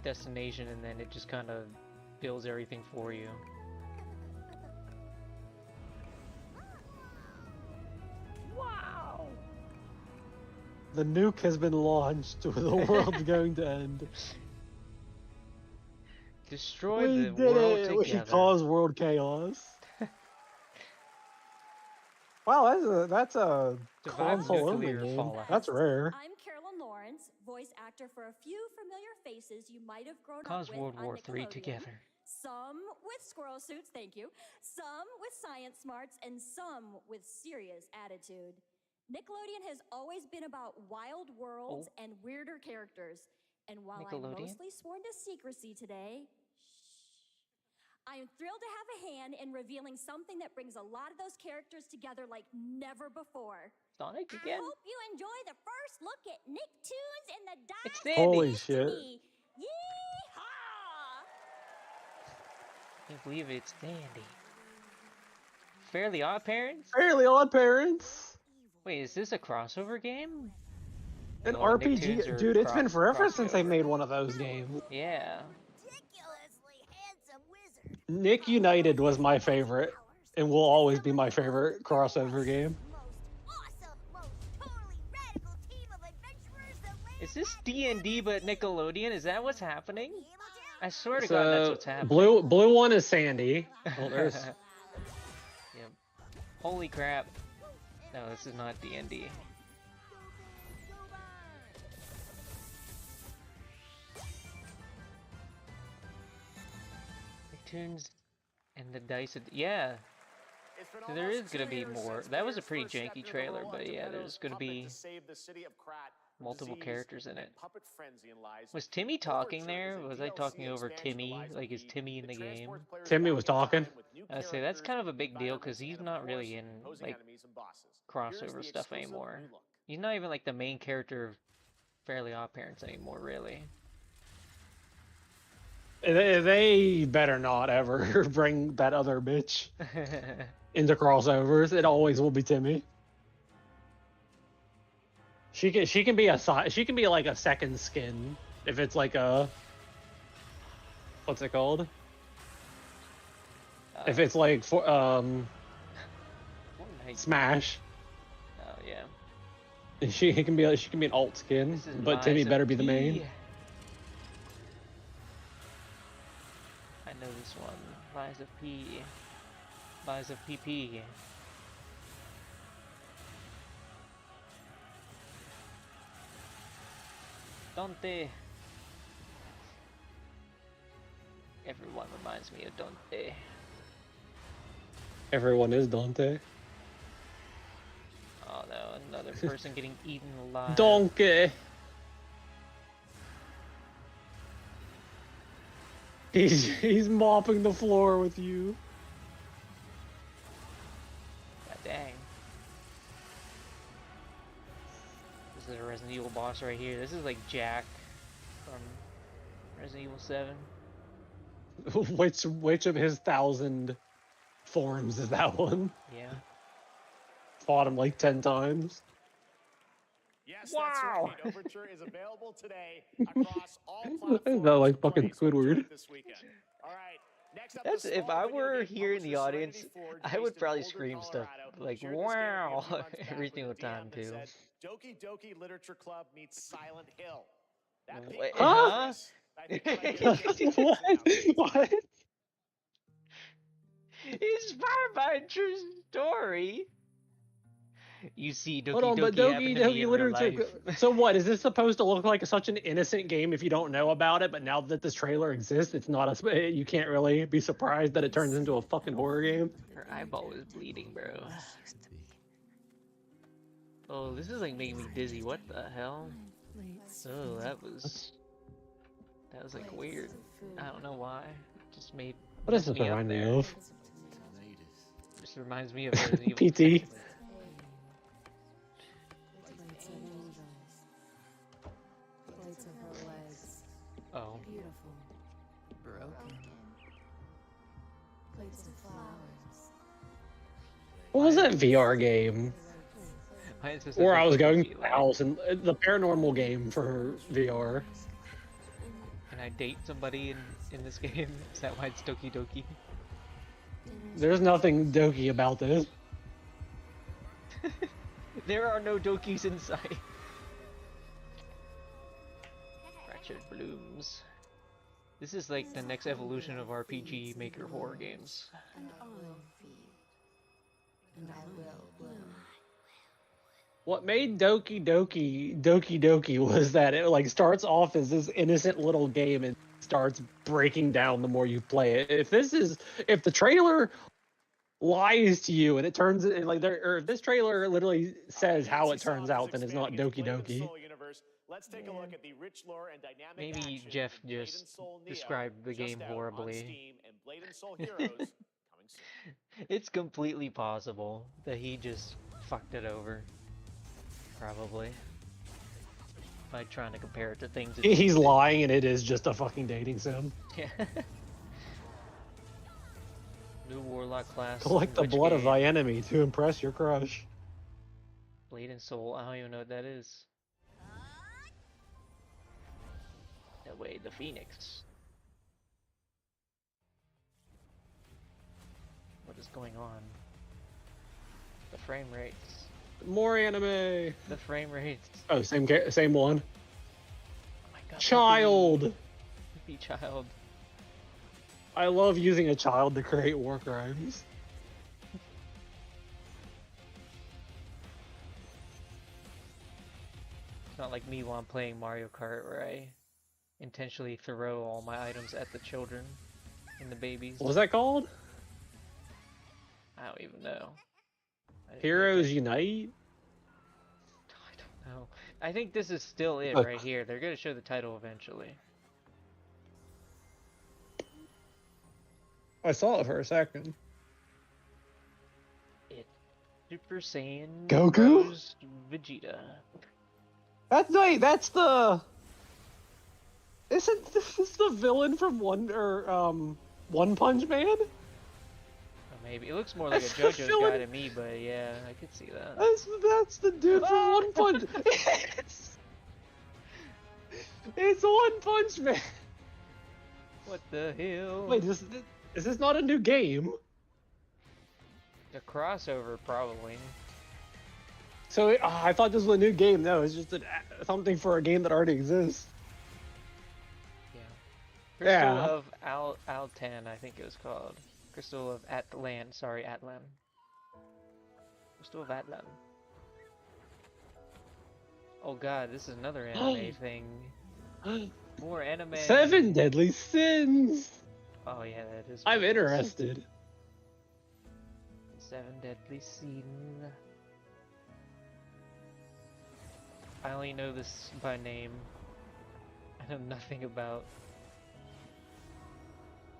destination and then it just kind of builds everything for you. Wow! The nuke has been launched. The world's going to end. Destroy We the did world it! together. We caused world chaos. Wow, that's a console only nuclear game. fallout. That's rare. I'm Carolyn Lawrence, voice actor for a few familiar faces you might have grown Cause up with World on War III Nickelodeon. together. Some with squirrel suits, thank you. Some with science smarts, and some with serious attitude. Nickelodeon has always been about wild worlds and weirder characters. And while I'm Nickelodeon? mostly sworn to secrecy today, I am thrilled to have a hand in revealing something that brings a lot of those characters together like never before. Sonic I again? hope you enjoy the first look at Nicktoons in the It's Dice Sandy. Holy shit. Yeehaw! Can't believe it's Dandy. Fairly Odd Parents? Fairly Odd Parents. Wait, is this a crossover game? An No, RPG, Nicktoons are dude. It's been forever since they crossover. made one of those games. Yeah. Nick United was my favorite, and will always be my favorite crossover game. Is this D&D but Nickelodeon? Is that what's happening? I swear to God, that's So what's happening. blue one is Sandy. Well, there's Yep. Holy crap. No, this is not D&D. Nicktoons and the Dice. Yeah. So there is going to be more. That was a pretty janky trailer, but yeah, there's going to be multiple characters in it. Was Timmy talking there? Was I talking over Timmy? Like, is Timmy in the game? Timmy was talking. I say that's kind of a big deal because he's not really in like crossover stuff anymore. He's not even like the main character of Fairly Odd Parents anymore, really. They better not ever bring that other bitch into crossovers. It always will be Timmy. She can be like a second skin if it's like a, what's it called? If it's like for Smash. Oh yeah. And she can be an alt skin, but Timmy Lies of better be the P. main. I know this one. Lies of P. Lies of PP. Dante. Everyone reminds me of Dante. Everyone is Dante. Oh no, another person getting eaten alive. Donkey. He's mopping the floor with you. God dang. This is a Resident Evil boss right here. This is like Jack from Resident Evil 7. Which of his 1,000 forms is that one? Yeah. Fought him like 10 times. Yes, Wow. that's right. Overture is available today across all platforms. Isn't that like fucking Squidward? This weekend. All right. Next up, That's the if small I video were game here in the publisher audience, Serenity Forge, I based would in probably Boulder, scream stuff Colorado, like shared this game a few wow months back every with single a DM time that too. said, Doki Doki Literature Club meets Silent Hill. That piqued Wait, my huh? interest. I think I might get a chance to check it out. What? Inspired by a true story. You see, Doki Hold on, but Doki happened to me in real Literature. life. So what? Is this supposed to look like such an innocent game if you don't know about it? But now that this trailer exists, it's not a. You can't really be surprised that it turns into a fucking horror game. Her eyeball is bleeding, bro. Oh, this is like making me dizzy. What the hell? Oh, that was like weird. I don't know why. It just made. What does messed this me up remind me there. of? Just reminds me of Resident Evil. PT. Oh. Beautiful. Broken. Plates of flowers. What was that VR game? Why is this Where a I was Doki going Doki to the line? house and the paranormal game for VR. Can I date somebody in this game? Is that why it's Doki Doki? There's nothing dokey about this. There are no Dokis in sight. Ratchet Blooms. This is like the next evolution of RPG Maker horror games. And I will feed. And I will bloom. What made Doki Doki was that it like starts off as this innocent little game and starts breaking down the more you play it. If the trailer lies to you and it turns it like or if this trailer literally says how it turns out, then it's not Doki Doki. Let's take a look at the rich lore and dynamic Maybe action Jeff in Blade and just Soul Neo, described the just game out on horribly. Steam and Blade and Soul Heroes coming soon. It's completely possible that he just fucked it over. Probably. By trying to compare it to things. He's lying, and it is just a fucking dating sim. Yeah. New Warlock class. Collect the which blood of game? thy enemy to impress your crush. Blade and Soul. I don't even know what that is. That way, the Phoenix. What is going on? The frame rates. More anime. The frame rates. Oh, same one. Oh my god. Child. Puppy child. I love using a child to create war crimes. It's not like me while I'm playing Mario Kart where I intentionally throw all my items at the children and the babies. What was that called? I don't even know. Heroes Unite? I don't know. I think this is still it right here. They're gonna show the title eventually. I saw it for a second. It's Super Saiyan Goku? Rose Vegeta. That's the. Isn't this the villain from One Punch Man? Or maybe it looks more like a That's the JoJo's villain. guy to me, but yeah, I could see that. That's the dude from One Punch. It's One Punch Man. What the hell? Wait, is this not a new game? A crossover, probably. So I thought this was a new game. No, it's just something for a game that already exists. Crystal Yeah. of Altan, I think it was called. Crystal of Atlan. Sorry, Atlan. Crystal of Atlan. Oh god, this is another anime thing. More anime. 7 Deadly Sins. Oh yeah, that is. I'm what it is. interested. 7 Deadly Sin. I only know this by name. I know nothing about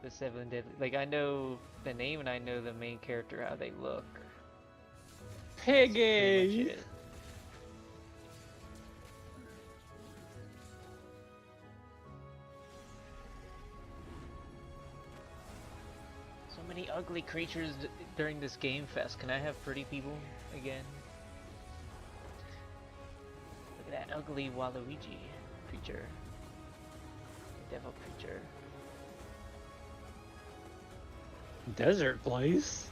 the 7 Deadly. Like, I know the name and I know the main character, how they look. That's pretty Piggy. much it. So many ugly creatures during this game fest. Can I have pretty people again? Look at that ugly Waluigi creature. Devil creature. Desert place.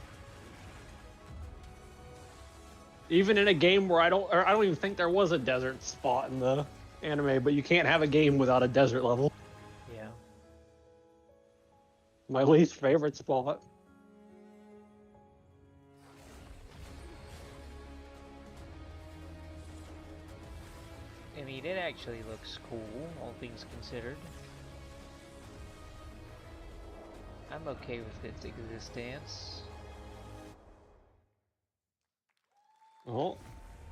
Even in a game where I don't even think there was a desert spot in the anime, but you can't have a game without a desert level. Yeah. My least favorite spot. I mean, it actually looks cool, all things considered. I'm okay with its existence. Oh,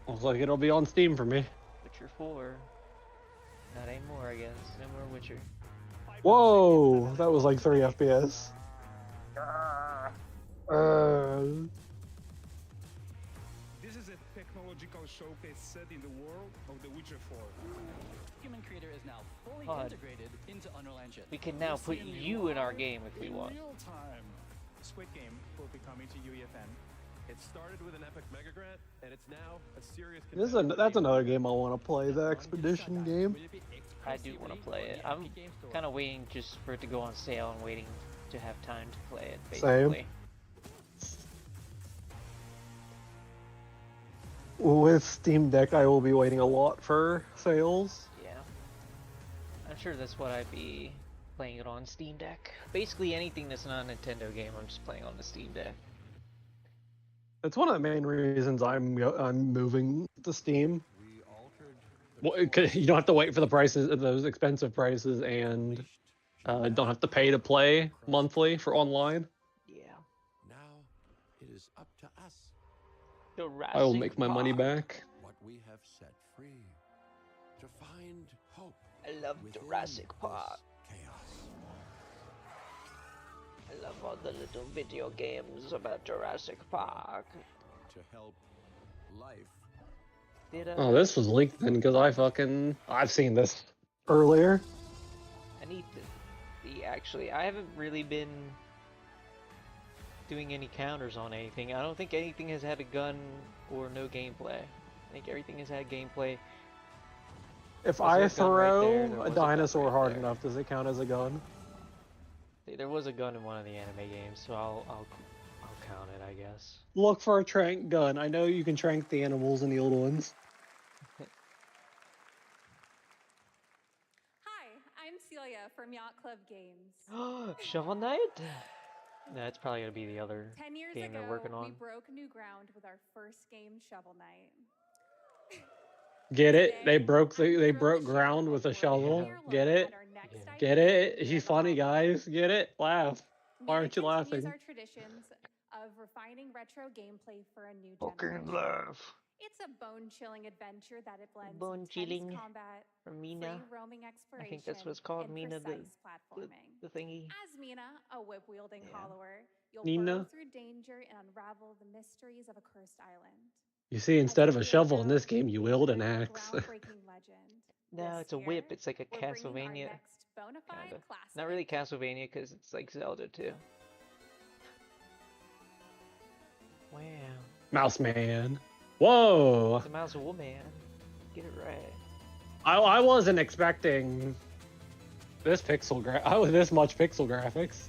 looks like it'll be on Steam for me. Witcher 4. Not anymore, I guess. No more Witcher. Whoa, that was like 3 FPS. This is a technological showcase set in the world of The Witcher 4. Human Creator is now fully Pod. integrated into Unreal Engine. We can now put you in our game if we want. Real time. Squid Game will be coming to UEFN. It started with an epic mega grant, and it's now a serious. That's another game I want to play, the Expedition game. I do want to play it. I'm kind of waiting just for it to go on sale and waiting to have time to play it, basically. With Steam Deck, I will be waiting a lot for sales. Yeah. I'm sure that's what I'd be playing it on Steam Deck. Basically anything that's not a Nintendo game, I'm just playing on the Steam Deck. It's one of the main reasons I'm moving to Steam. Well, you don't have to wait for the prices, those expensive prices, and don't have to pay to play monthly for online. Yeah. Now it is up to us. Jurassic I will make my money back. What we have set free to find hope. I love within Jurassic this Park. chaos. I love all the little video games about Jurassic Park. To help life. Oh, this was leaked then because I've seen this earlier. I need to see, actually. I haven't really been doing any counters on anything. I don't think anything has had a gun or no gameplay. I think everything has had gameplay. If Was there I a gun right there? throw There a was a gun dinosaur right hard there. enough, does it count as a gun? See, there was a gun in one of the anime games, so I'll count it, I guess. Look for a trank gun. I know you can trank the animals in the old ones. Hi, I'm Celia from Yacht Club Games. Shovel Knight? That's probably gonna be the other 10 years game ago, they're working we on. broke new ground with our first game, Shovel Knight. Get it? They broke ground with a shovel. Get it? Get it? He's funny, guys. Get it? Laugh. Why aren't you Continues laughing? our traditions of refining retro gameplay for a new Fucking generation. laugh. It's a bone-chilling adventure that it blends Bone-chilling intense combat, from Mina. free roaming exploration, I think that's what's called, and Mina, precise platforming. the thingy. As Mina, a whip-wielding follower, you'll Nina? burrow through danger and unravel the mysteries of a cursed island. You see, instead of a shovel in this game, you wield an axe. Groundbreaking legend. No, it's a whip. It's like a We're bringing our Castlevania. next bona fide Kinda. classic. Not really Castlevania because it's like Zelda too. Wow. Mouse Man. Whoa! It's a mouse woman. Get it right. I wasn't expecting this this much pixel graphics.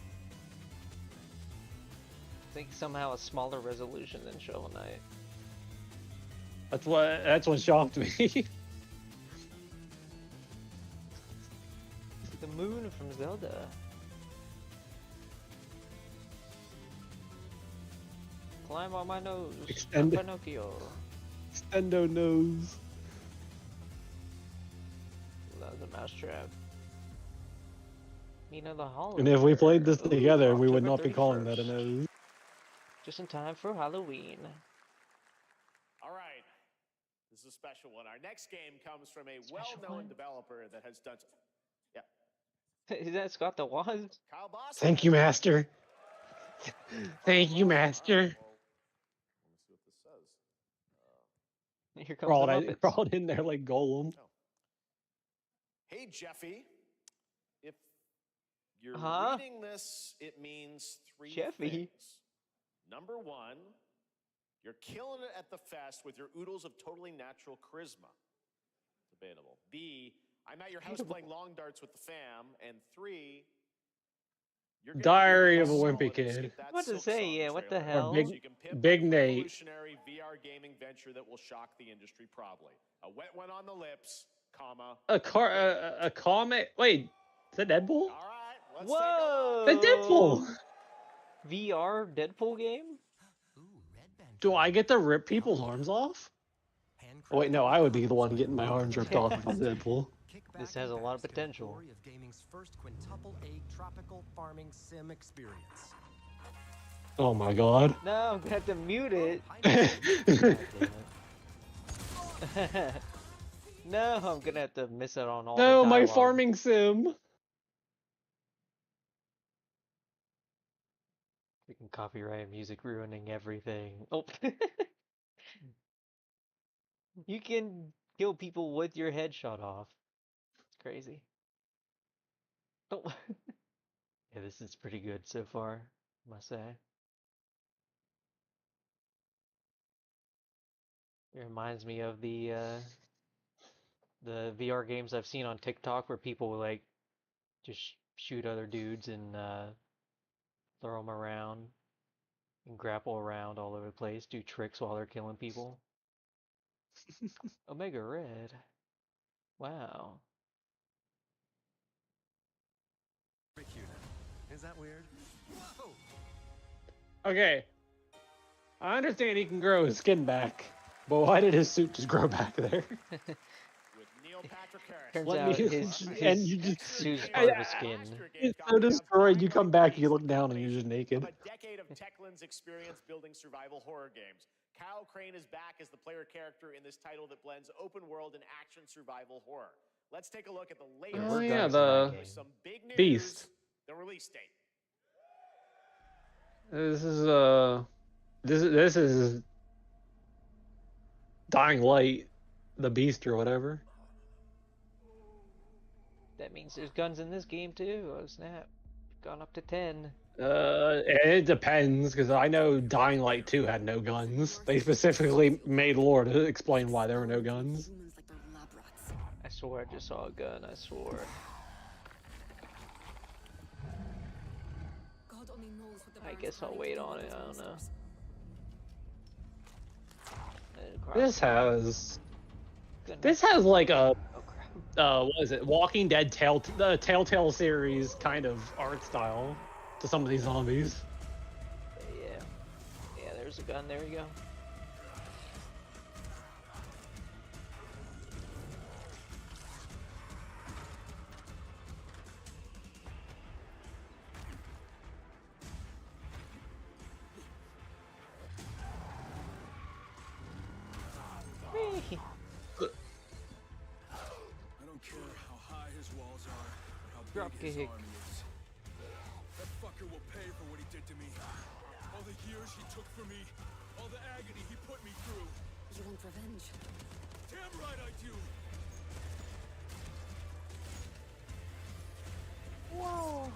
I think somehow a smaller resolution than Shovel Knight. That's what shocked me. The moon from Zelda. Climb on my nose. Extend- Pinocchio. Extendo nose. That's a mousetrap. Mina the Hollow. And if we played this Ooh, together, we would October not be calling that a 31st. nose. Just in time for Halloween. All right. This is a special one. Our next game comes from a well-known developer that has done. Yeah. Is that Scott the Waz? Kyle Boss. Thank you, Master. Thank you, Master. Here comes the Muppets. Crawled in there like Golem. Hey, Jeffy. If you're Huh? reading this, it means three Jeffy? things. Number one, you're killing it at the fest with your oodles of totally natural charisma. Debatable. B, I'm at your house playing long darts with the fam. And three, you're gonna Diary do of a this Wimpy solo to Kid. skip that What to Silk say? Song Yeah, what the trailer. hell? Or Big- So you can pimp Big out a Nate. revolutionary VR gaming venture that will shock the industry probably. A wet one on the lips, comma. A comic. Wait, is that Deadpool? All right, let's Whoa! The Deadpool. VR Deadpool game? Do I get to rip people's arms off? Oh, wait, no, I would be the one getting my arms ripped off if I'm Deadpool. This has a lot of potential. Of gaming's first quintuple A tropical farming sim experience. Oh my god. No, I'm gonna have to mute it. No, I'm gonna have to miss out on all No, the my dialogue. farming sim. Freaking copyright music ruining everything. Oh. You can kill people with your head shot off. It's crazy. Oh. Yeah, this is pretty good so far, I must say. It reminds me of the VR games I've seen on TikTok where people will like just shoot other dudes and throw them around and grapple around all over the place, do tricks while they're killing people. Omega Red. Wow. Is that weird? Whoa! Okay. I understand he can grow his skin back, but why did his suit just grow back there? With Neil Patrick Harris. Turns Let out me- his and you just- suit's part of his skin. It's so destroyed, you come back, you look down, and you're just naked. Of a decade of Techland's experience building survival horror games. Kyle Crane is back as the player character in this title that blends open world and action survival horror. Let's take a look at the latest. Oh yeah, There's the some big news. Beast. The release date. This is Dying Light, the Beast or whatever. That means there's guns in this game too. Oh snap! Gone up to 10. It depends, because I know Dying Light 2 had no guns. They specifically made lore to explain why there were no guns. I swore I just saw a gun. I swore. I guess I'll wait on it. I don't know. This has like a what is it? Walking Dead the Telltale series kind of art style to some of these zombies. Yeah, there's a gun. There we go. I don't care how high his walls are, or how Drop big his kick. army is. That fucker will pay for what he did to me. All the years he took from me, all the agony he put me through. You want revenge? Damn right I do. Whoa.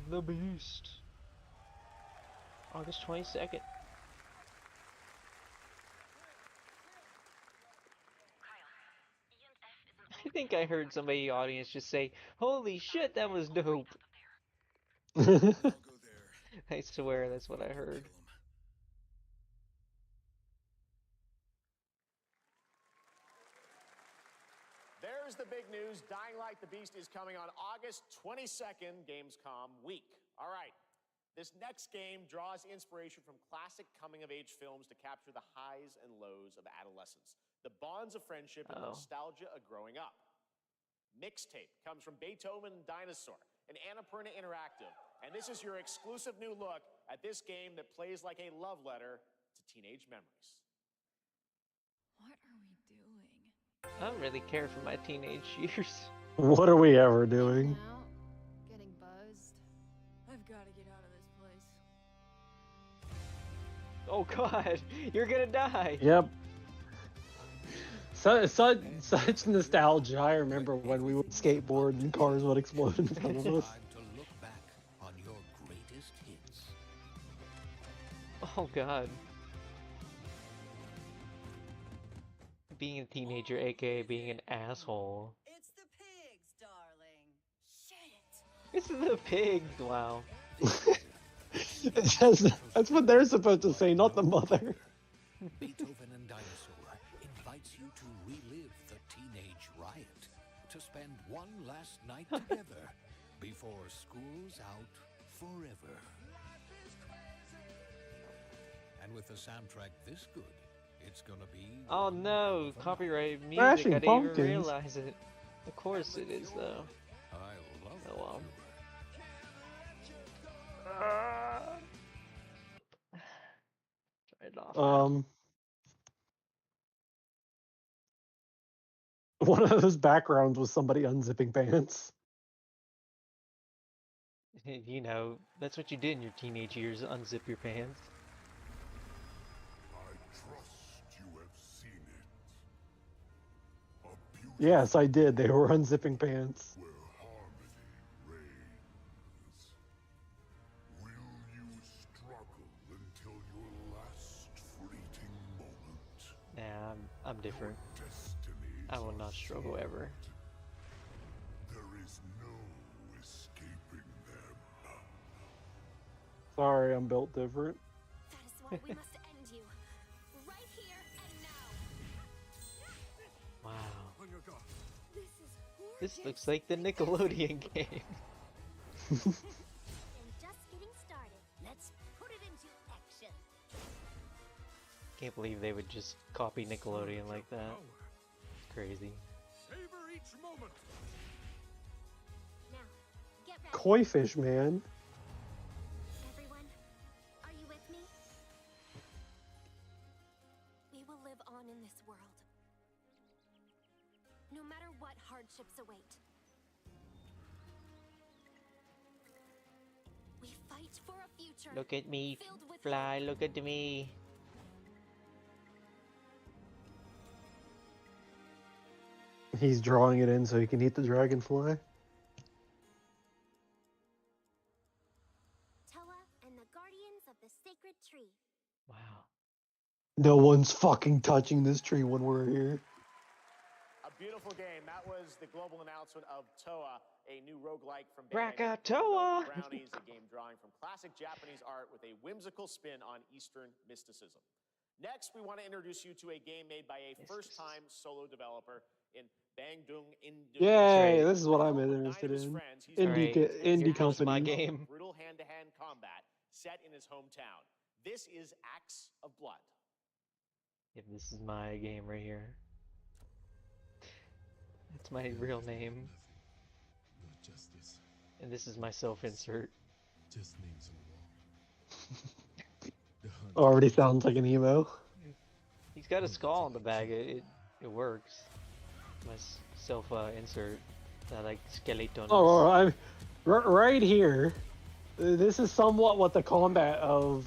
The Beast. August 22nd. I think I heard somebody in the audience just say, "Holy shit, that was dope." I swear that's what I heard. There's the big news. Dying Light the Beast is coming on August 22nd, Gamescom week. All right. This next game draws inspiration from classic coming-of-age films to capture the highs and lows of adolescence, the bonds of friendship and nostalgia of growing up. Mixtape comes from Beethoven and Dinosaur, and Annapurna Interactive, and this is your exclusive new look at this game that plays like a love letter to teenage memories. What are we doing? I don't really care for my teenage years. What are we ever doing? Getting buzzed. I've got to get out of this place. Oh god, you're gonna die. Yep. Such nostalgia. I remember when we would skateboard and cars would explode in front of us. Time to look back on your greatest hits. Oh god. Being a teenager, aka being an asshole. It's the pigs, darling. Shit. This is the pigs, wow. That's what they're supposed to say, not the mother. Beethoven and Dinosaur invites you to relive the teenage riot, to spend one last night together before school's out forever. And with a soundtrack this good, it's gonna be... Oh no, copyright music, Smashing I didn't even Pumpkins. realize it. Of course it is though. I love Oh well. Turn it off. One of those backgrounds was somebody unzipping pants. You know, that's what you did in your teenage years, unzip your pants. I trust you have seen it. A beautiful Yes, I did. They were unzipping pants. where harmony reigns. Will you struggle until your last fleeting moment? Nah, I'm different. Destinies I will not struggle ever. There is no escaping them. Sorry, I'm built different. That is why we must end you. Right here and now. Wow. On your guard. This is gorgeous. This looks like the Nickelodeon game. And just getting started. Let's put it into action. Can't believe they would just copy Nickelodeon like that. Crazy. Savor each moment. Now, get ready. Koi fish, man. Everyone, are you with me? We will live on in this world, no matter what hardships await. We fight for a future. Look at me filled with fly, look at me. He's drawing it in so he can eat the dragonfly. Toa and the guardians of the sacred tree. Wow. No one's fucking touching this tree when we're here. A beautiful game. That was the global announcement of Toa, a new roguelike from Krakatoa! Brownies, a game drawing from classic Japanese art with a whimsical spin on Eastern mysticism. Next, we want to introduce you to a game made by a first-time solo developer in Bandung, Indonesia. Yay, this is what I'm interested in. Indie company. My game. Brutal hand-to-hand combat set in his hometown. This is Axe of Blood. Yep, this is my game right here. It's my real name. And this is my self-insert. Already sounds like an emo. He's got a skull on the bag. It works. My self-insert. I like skeleton. Oh, I'm right here. This is somewhat what the combat of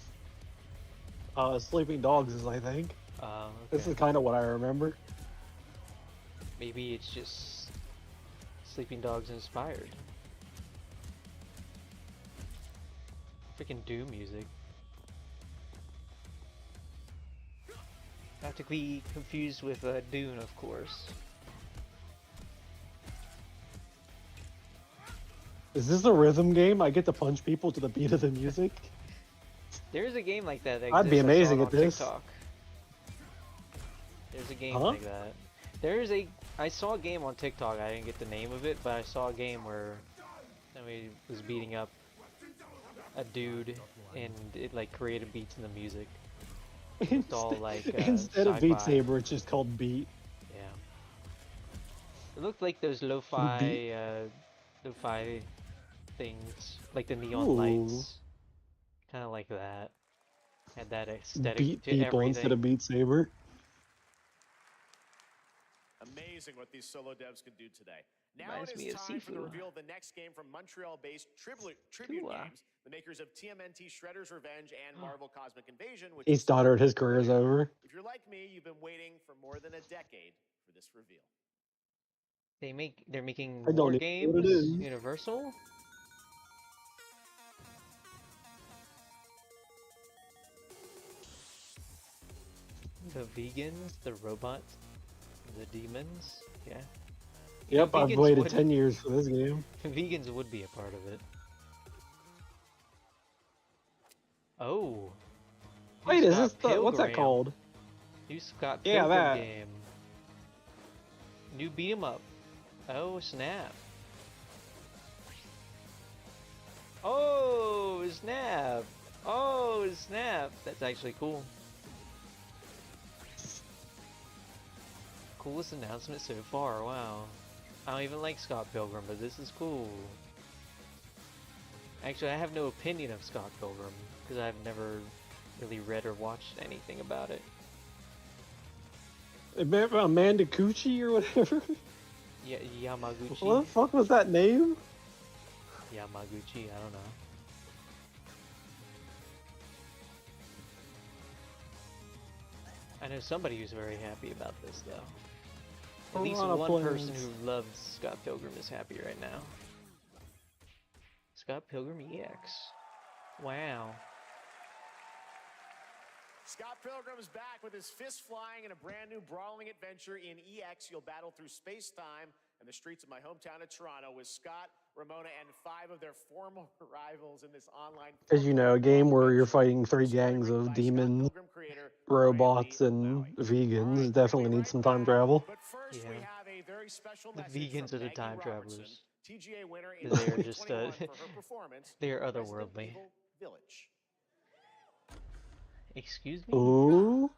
Sleeping Dogs is, I think. Okay. This is kind of what I remember. Maybe it's just Sleeping Dogs inspired. Freaking Doom music. Not to be confused with Dune, of course. Is this a rhythm game? I get to punch people to the beat of the music? There's a game like that. I'd be amazing at this. TikTok. There's a game like that. I saw a game on TikTok. I didn't get the name of it, but I saw a game where somebody was beating up a dude, and it like created beats in the music. It's all like instead of Beat sci-fi. Saber, it's just called Beat. Yeah. It looked like those lo-fi, lo-fi things, like the neon lights, kind of like that. Had that aesthetic Beat to people everything. instead of Beat Saber. Amazing what these solo devs can do today. Now Reminds it me is of time for the Sifu. reveal of the next game from Montreal-based Tribute Games, the makers of TMNT Shredder's Revenge and Marvel Cosmic Invasion. Which He's stuttered, his career is over. If you're like me, you've been waiting for more than a decade for this reveal. They're making I don't more know games. what it is. Universal. The vegans, the robots, the demons. Yeah. You know, Yep, I've vegans waited would- 10 years for this game. Vegans would be a part of it. Oh. Wait, New is Scott this the, what's that Pilgrim. called? New Scott Yeah, Pilgrim that. game. New beat 'em up. Oh snap. Oh snap. Oh snap. That's actually cool. Coolest announcement so far, wow. I don't even like Scott Pilgrim, but this is cool. Actually, I have no opinion of Scott Pilgrim, because I've never really read or watched anything about it. Amanda Cucci or whatever? Yeah, Yamaguchi. What the fuck was that name? Yamaguchi, I don't know. I know somebody who's very happy about this, though. At A least lot of one person plans. who loves Scott Pilgrim is happy right now. Scott Pilgrim EX. Wow. Scott Pilgrim is back with his fist flying in a brand new brawling adventure in EX. You'll battle through space-time and the streets of my hometown of Toronto with Scott, Ramona, and 5 of their former rivals in this online. As you know, a game where you're fighting 3 gangs of demons, robots, and vegans definitely needs some time travel. But first, we have a very special The message vegans from are the Maggie time Robertson, travelers. TGA winner in 'Cause they are just, 2021 for her performance they are in Resident otherworldly. Evil Village. Excuse me? Ooh.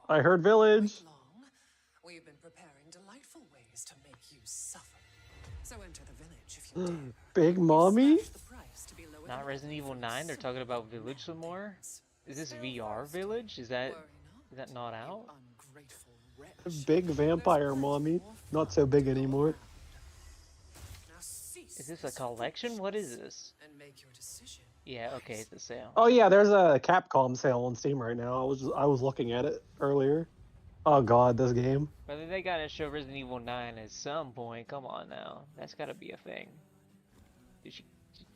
I heard Village. We've been preparing delightful ways to make you suffer. So enter the village if you dare. Big Mommy? Not Resident Evil 9, they're talking about Village some more? Is this VR Village? Is that not out? Big vampire mommy. Not so big anymore. Is this a collection? What is this? And make your decision. Yeah, okay, it's a sale. Oh yeah, there's a Capcom sale on Steam right now. I was looking at it earlier. Oh god, this game. Brother, they gotta show Resident Evil 9 at some point. Come on now. That's gotta be a thing. Dude, she's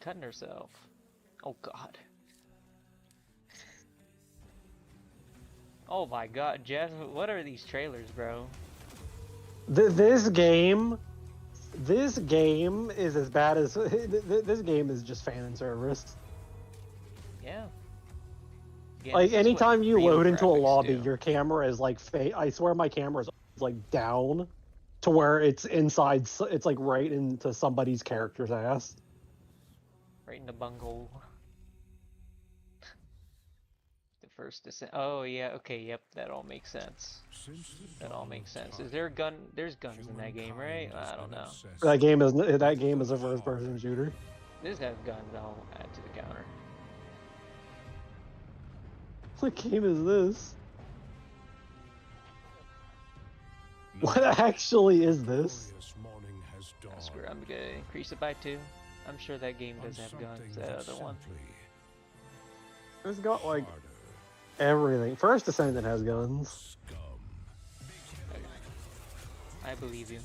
cutting herself. Oh god. Oh my god, Jeff, what are these trailers, bro? This game is as bad as this game is just fan service. Yeah. Like anytime you load into a lobby, do. your camera is like I swear my camera is like down to where it's inside. It's like right into somebody's character's ass. Right in the bunghole. The first descent. Oh yeah. Okay. Yep. That all makes sense. That all makes sense. Is there a gun? There's guns in that game, right? I don't know. That game is a first-person shooter. This has guns. I'll add to the counter. What game is this? What actually is this? Screw it, I'm gonna increase it by 2. I'm sure that game does have guns. That other one. It's got like everything. First Descendant has guns. I believe you.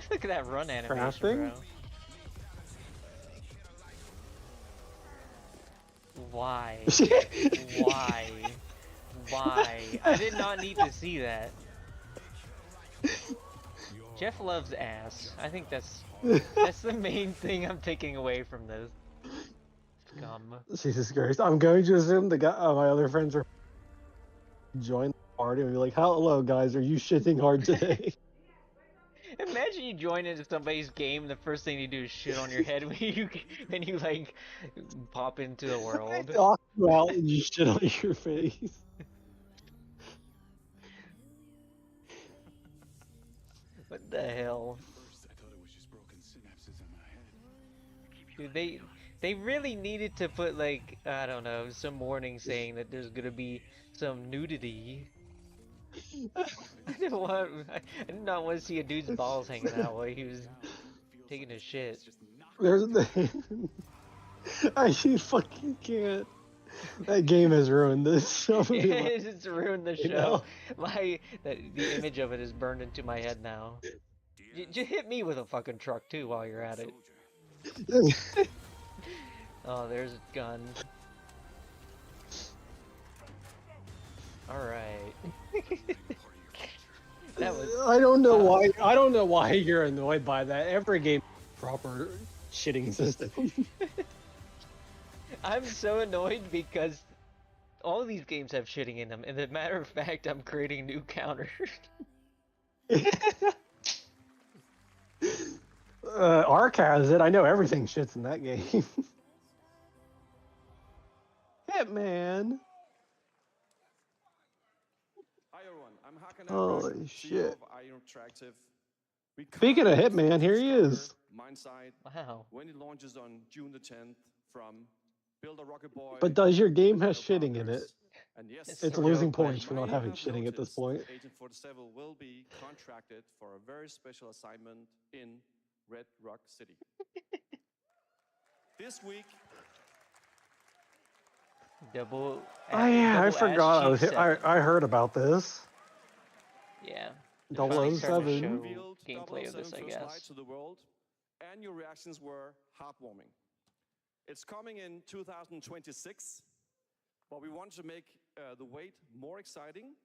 Look at that run animation, Crafting? bro. Why? Why? Why? I did not need to see that. Jeff loves ass. I think that's the main thing I'm taking away from this. Scum. Jesus Christ! I'm going to assume the guy, my other friends are join the party and be like, "Hello guys, are you shitting hard today?" Imagine you join into somebody's game, the first thing you do is shit on your head when you like pop into the world. Knock you out and you shit on your face. What the hell? Dude, they really needed to put like, I don't know, some warning saying that there's gonna be some nudity. I did not want to see a dude's balls hanging out while he was taking a shit. There's I fucking can't. That game has ruined this. It's ruined the show. The image of it is burned into my head now. Just hit me with a fucking truck too while you're at it. Oh, there's a gun. Alright. That was I don't know why. I don't know why you're annoyed by that. Every game proper shitting system. I'm so annoyed because all these games have shitting in them, and as a matter of fact, I'm creating new counters. Ark has it. I know everything shits in that game. Hitman. Hi everyone, I'm Hakan Holy Akras, shit. CEO of Iron Interactive. We Speaking of currently Hitman, here he is. Mindside, wow. when it launches on June the 10th from Build a Rocket Boy. But does your game have shitting in it? And yes, It's losing points for not having shitting at this point. Agent 47 will be contracted for a very special assignment in Red Rock City. This week. Double. Oh yeah, I double forgot. ass cheese I heard about this. Yeah. 007. Revealed Gameplay of this, I 007 first guess. light to the world, and your reactions were heartwarming. It's coming in 2026, but we want to make the wait more exciting.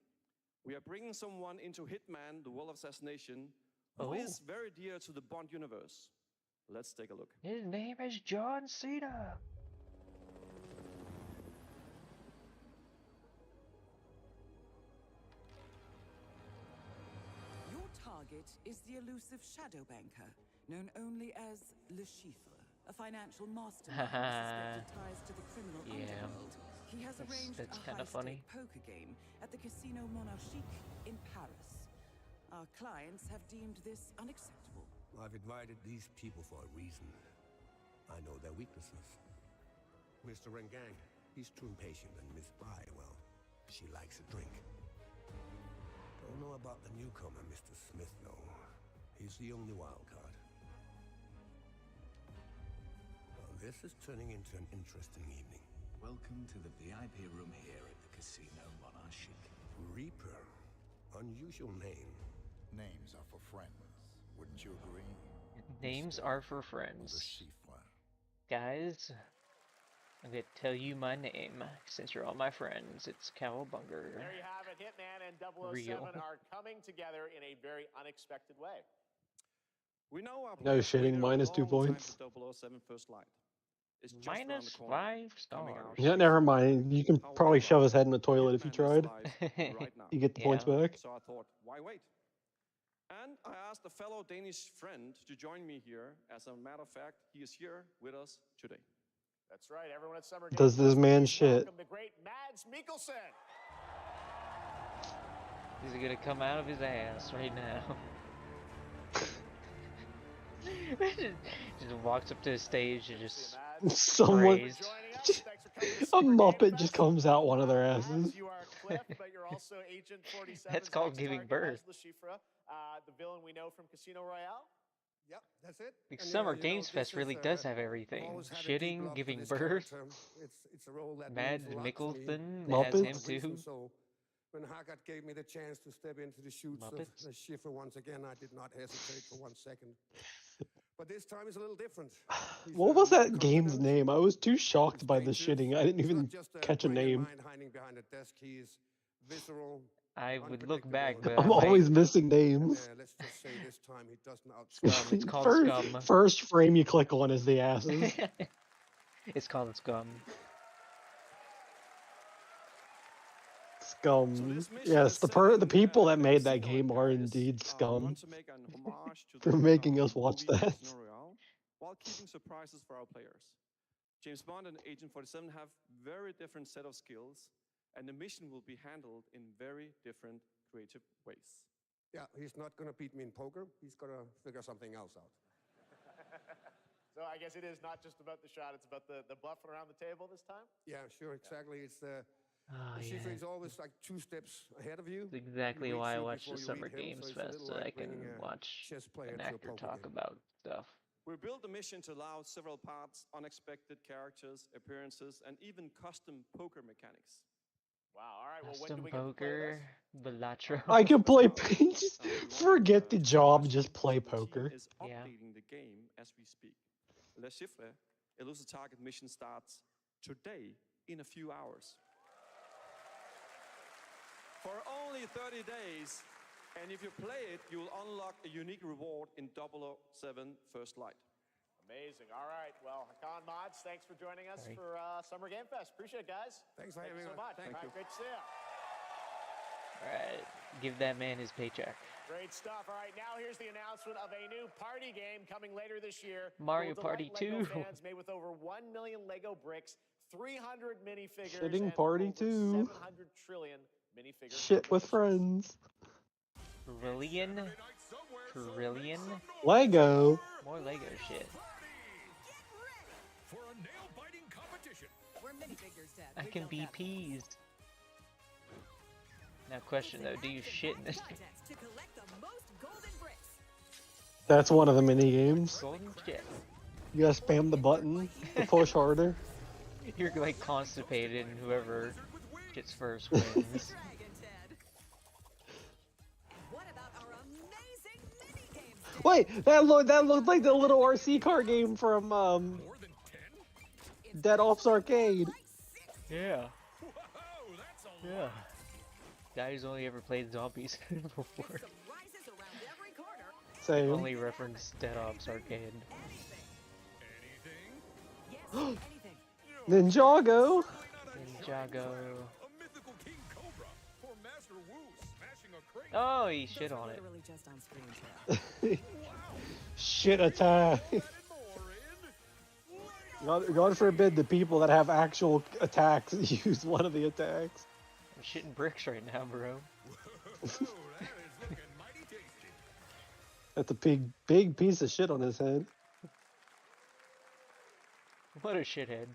We are bringing someone into Hitman, the World of Assassination, who is very dear to the Bond universe. Let's take a look. His name is John Cena. Your target is the elusive Shadow Banker, known only as Le Chiffre, a financial mastermind with suspected ties to the criminal underworld. He has arranged a high-stake poker game at the Casino Monarchique in Paris. Our clients have deemed this unacceptable. I've invited these people for a reason. I know their weaknesses. Mr. Rengang, he's too impatient, and Miss Bai, well, She likes a drink. Don't know about the newcomer, Mr. Smith, though. He's the only wild card. Well, this is turning into an interesting evening. Welcome to the VIP room here at the Casino Monarchic. Reaper. Unusual name. Names are for friends. Wouldn't you agree? Names are for friends. Guys, I'm gonna tell you my name since you're all my friends. It's Cowabunga. There you have it. Hitman and 007 Real. are coming together in a very unexpected way. We know our No players shitting, waited a minus 2 long time points. for 007 First Light. It's just around Minus the corner. 5 Coming stars. out Yeah, never mind. You can probably shove his head in the toilet if you Hitman is tried. live right now. You get the points back. So I thought, why wait? And I asked a fellow Danish friend to join me here. As a matter of fact, he is here with us today. That's right. Everyone at Summer Game Does this Fest, man please shit? welcome the great Mads Mikkelsen. Is it gonna come out of his ass right now? just walks up to the stage and just Someone, prays. a Muppet just comes out one of their asses. You are Cliff, but you're also Agent 47. That's called giving birth. Le Chiffre, the villain we know from Casino Royale. Yep, that's it. Like And, Summer you know, Games this Fest is, really does have everything. always had a deep Shitting, love for giving this birth. character. It's a role that Mads means a lot to me. Mikkelsen has him too. So when Haggard gave me the chance to step into the shoes of Muppets. the Schiffer once again, I did not hesitate for 1 second. But this time is a little different. What was that game's name? I was too shocked by the shitting. I didn't even catch a name. Mind hiding behind a desk. He is visceral. I would look back, but I'm always missing names. Let's just say this time he doesn't Scum. It's called first, Scum. First frame you click on is the asses. It's called Scum. Scum. Yes, the people that made that game are indeed scum. For making us watch that. Casino Royale, while keeping surprises for our players. James Bond and Agent 47 have very different set of skills, and the mission will be handled in very different creative ways. Yeah, he's not going to beat me in poker. He's going to figure something else out. So I guess it is not just about the shot, it's about the bluffing around the table this time? Yeah, sure, exactly. It's the Oh, Schiffer yeah. is always like 2 steps ahead of you. That's exactly You why I read watch before the you Summer read him, Games so it's a Fest little so I like can bringing a watch chess player an to a actor poker talk game. about stuff. We built the mission to allow several parts, unexpected characters, appearances, and even custom poker mechanics. Wow, all right, well, when do Custom we get to play poker, Balatro. I can play. Just forget the job. Just play poker. Is updating the game as we speak. Le Chiffre, Elusive Target mission starts today in a few hours. For only 30 days, and if you play it, you will unlock a unique reward in 007 First Light. Amazing. All right. Well, Hakan Mods, thanks for joining us Sorry. for Summer Game Fest. Appreciate it, guys. Thanks for Thank you having so us. much. Thank All right, you. great to see you. Alright, give that man his paycheck. Great stuff. All right, now here's the announcement of a new party game coming later this year. Mario It will delight Party Lego 2. fans made with over 1 million Lego bricks, 300 minifigures, Shitting and Party over 2. 700 trillion minifigure Shit with friends. Trillion? Trillion? Lego. More Lego shit. For a nail-biting competition. We're minifigures, Dad. I We can know be that. peased. Now question though, do you shit in this? Contest to collect the most golden bricks. That's one of the mini games. Golden shit. You gotta spam the button to push harder. You're like constipated and whoever gets first wins. Dragon, Ted. What about our amazing mini games? Ted? Wait, that looked like the little RC car game from Dead Off's Arcade. Yeah. Yeah. Guys only ever played zombies before. Surprises around every corner. Same. Only referenced Dead Ops Arcade. Yes, anything. Ninjago. Ninjago. A mythical King Cobra. For Master Wu smashing a crate. Oh, he shit Those are on it. literally just on screen, Ted. Shit attack. God forbid the people that have actual attacks use one of the attacks. I'm shitting bricks right now, bro. That's a big piece of shit on his head. What a shithead.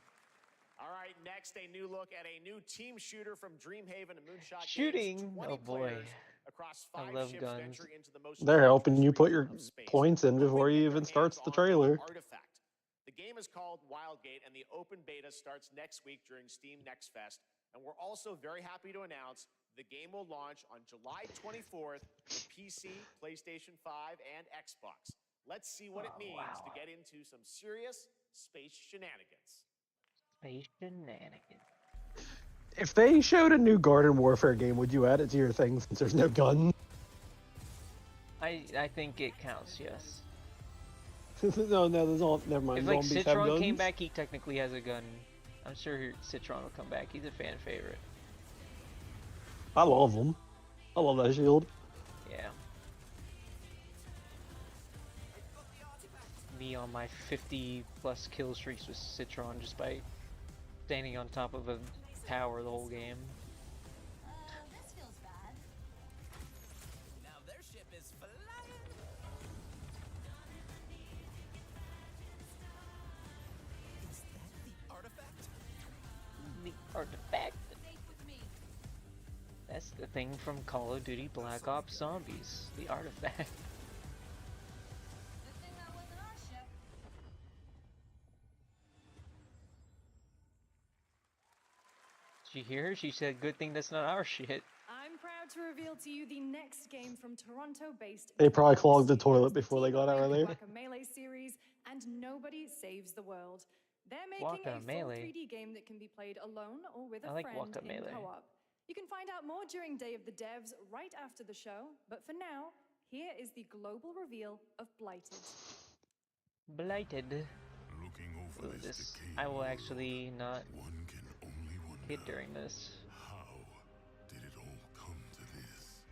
All right, next. Next, a new look at a new team shooter from Dreamhaven and Moonshot Shooting? Games. 20 Oh boy. players across 5 I love ships guns. venture into the most They're helping dangerous you put region your of space, points in before hoping to you get even their starts hands the on trailer. Artifact. The game is called Wildgate, and the open beta starts next week during Steam Next Fest. And we're also very happy to announce the game will launch on July 24th for PC, PlayStation 5, and Xbox. Let's see what it means to get into some serious space shenanigans. Space shenanigans. If they showed a new Garden Warfare game, would you add it to your thing since there's no gun? I think it counts, yes. no, there's all. Never mind. If like Zombies have Citron guns. came back, he technically has a gun. I'm sure Citron will come back. He's a fan favorite. I love them. I love that shield. Yeah. Me on my 50+ kill streaks with Citron just by standing on top of a tower the whole game. This feels bad. Now their ship is flying. Is that the artifact? The artifact. That's the thing from Call of Duty Black Ops Zombies. The artifact. Good thing that wasn't our ship. Did you hear her? She said, good thing that's not our shit. I'm proud to reveal to you the next game from Toronto-based. They probably clogged the toilet before they got out of there. Guacamelee series, and Nobody Saves the World. They're making a full Guacamelee. 3D game that can be played alone or with a I like friend in Guacamelee. co-op. You can find out more during Day of the Devs right after the show, but for now, here is the global reveal of Blighted. Blighted. Ooh, this, I will actually not hit during this. Did it all come to this?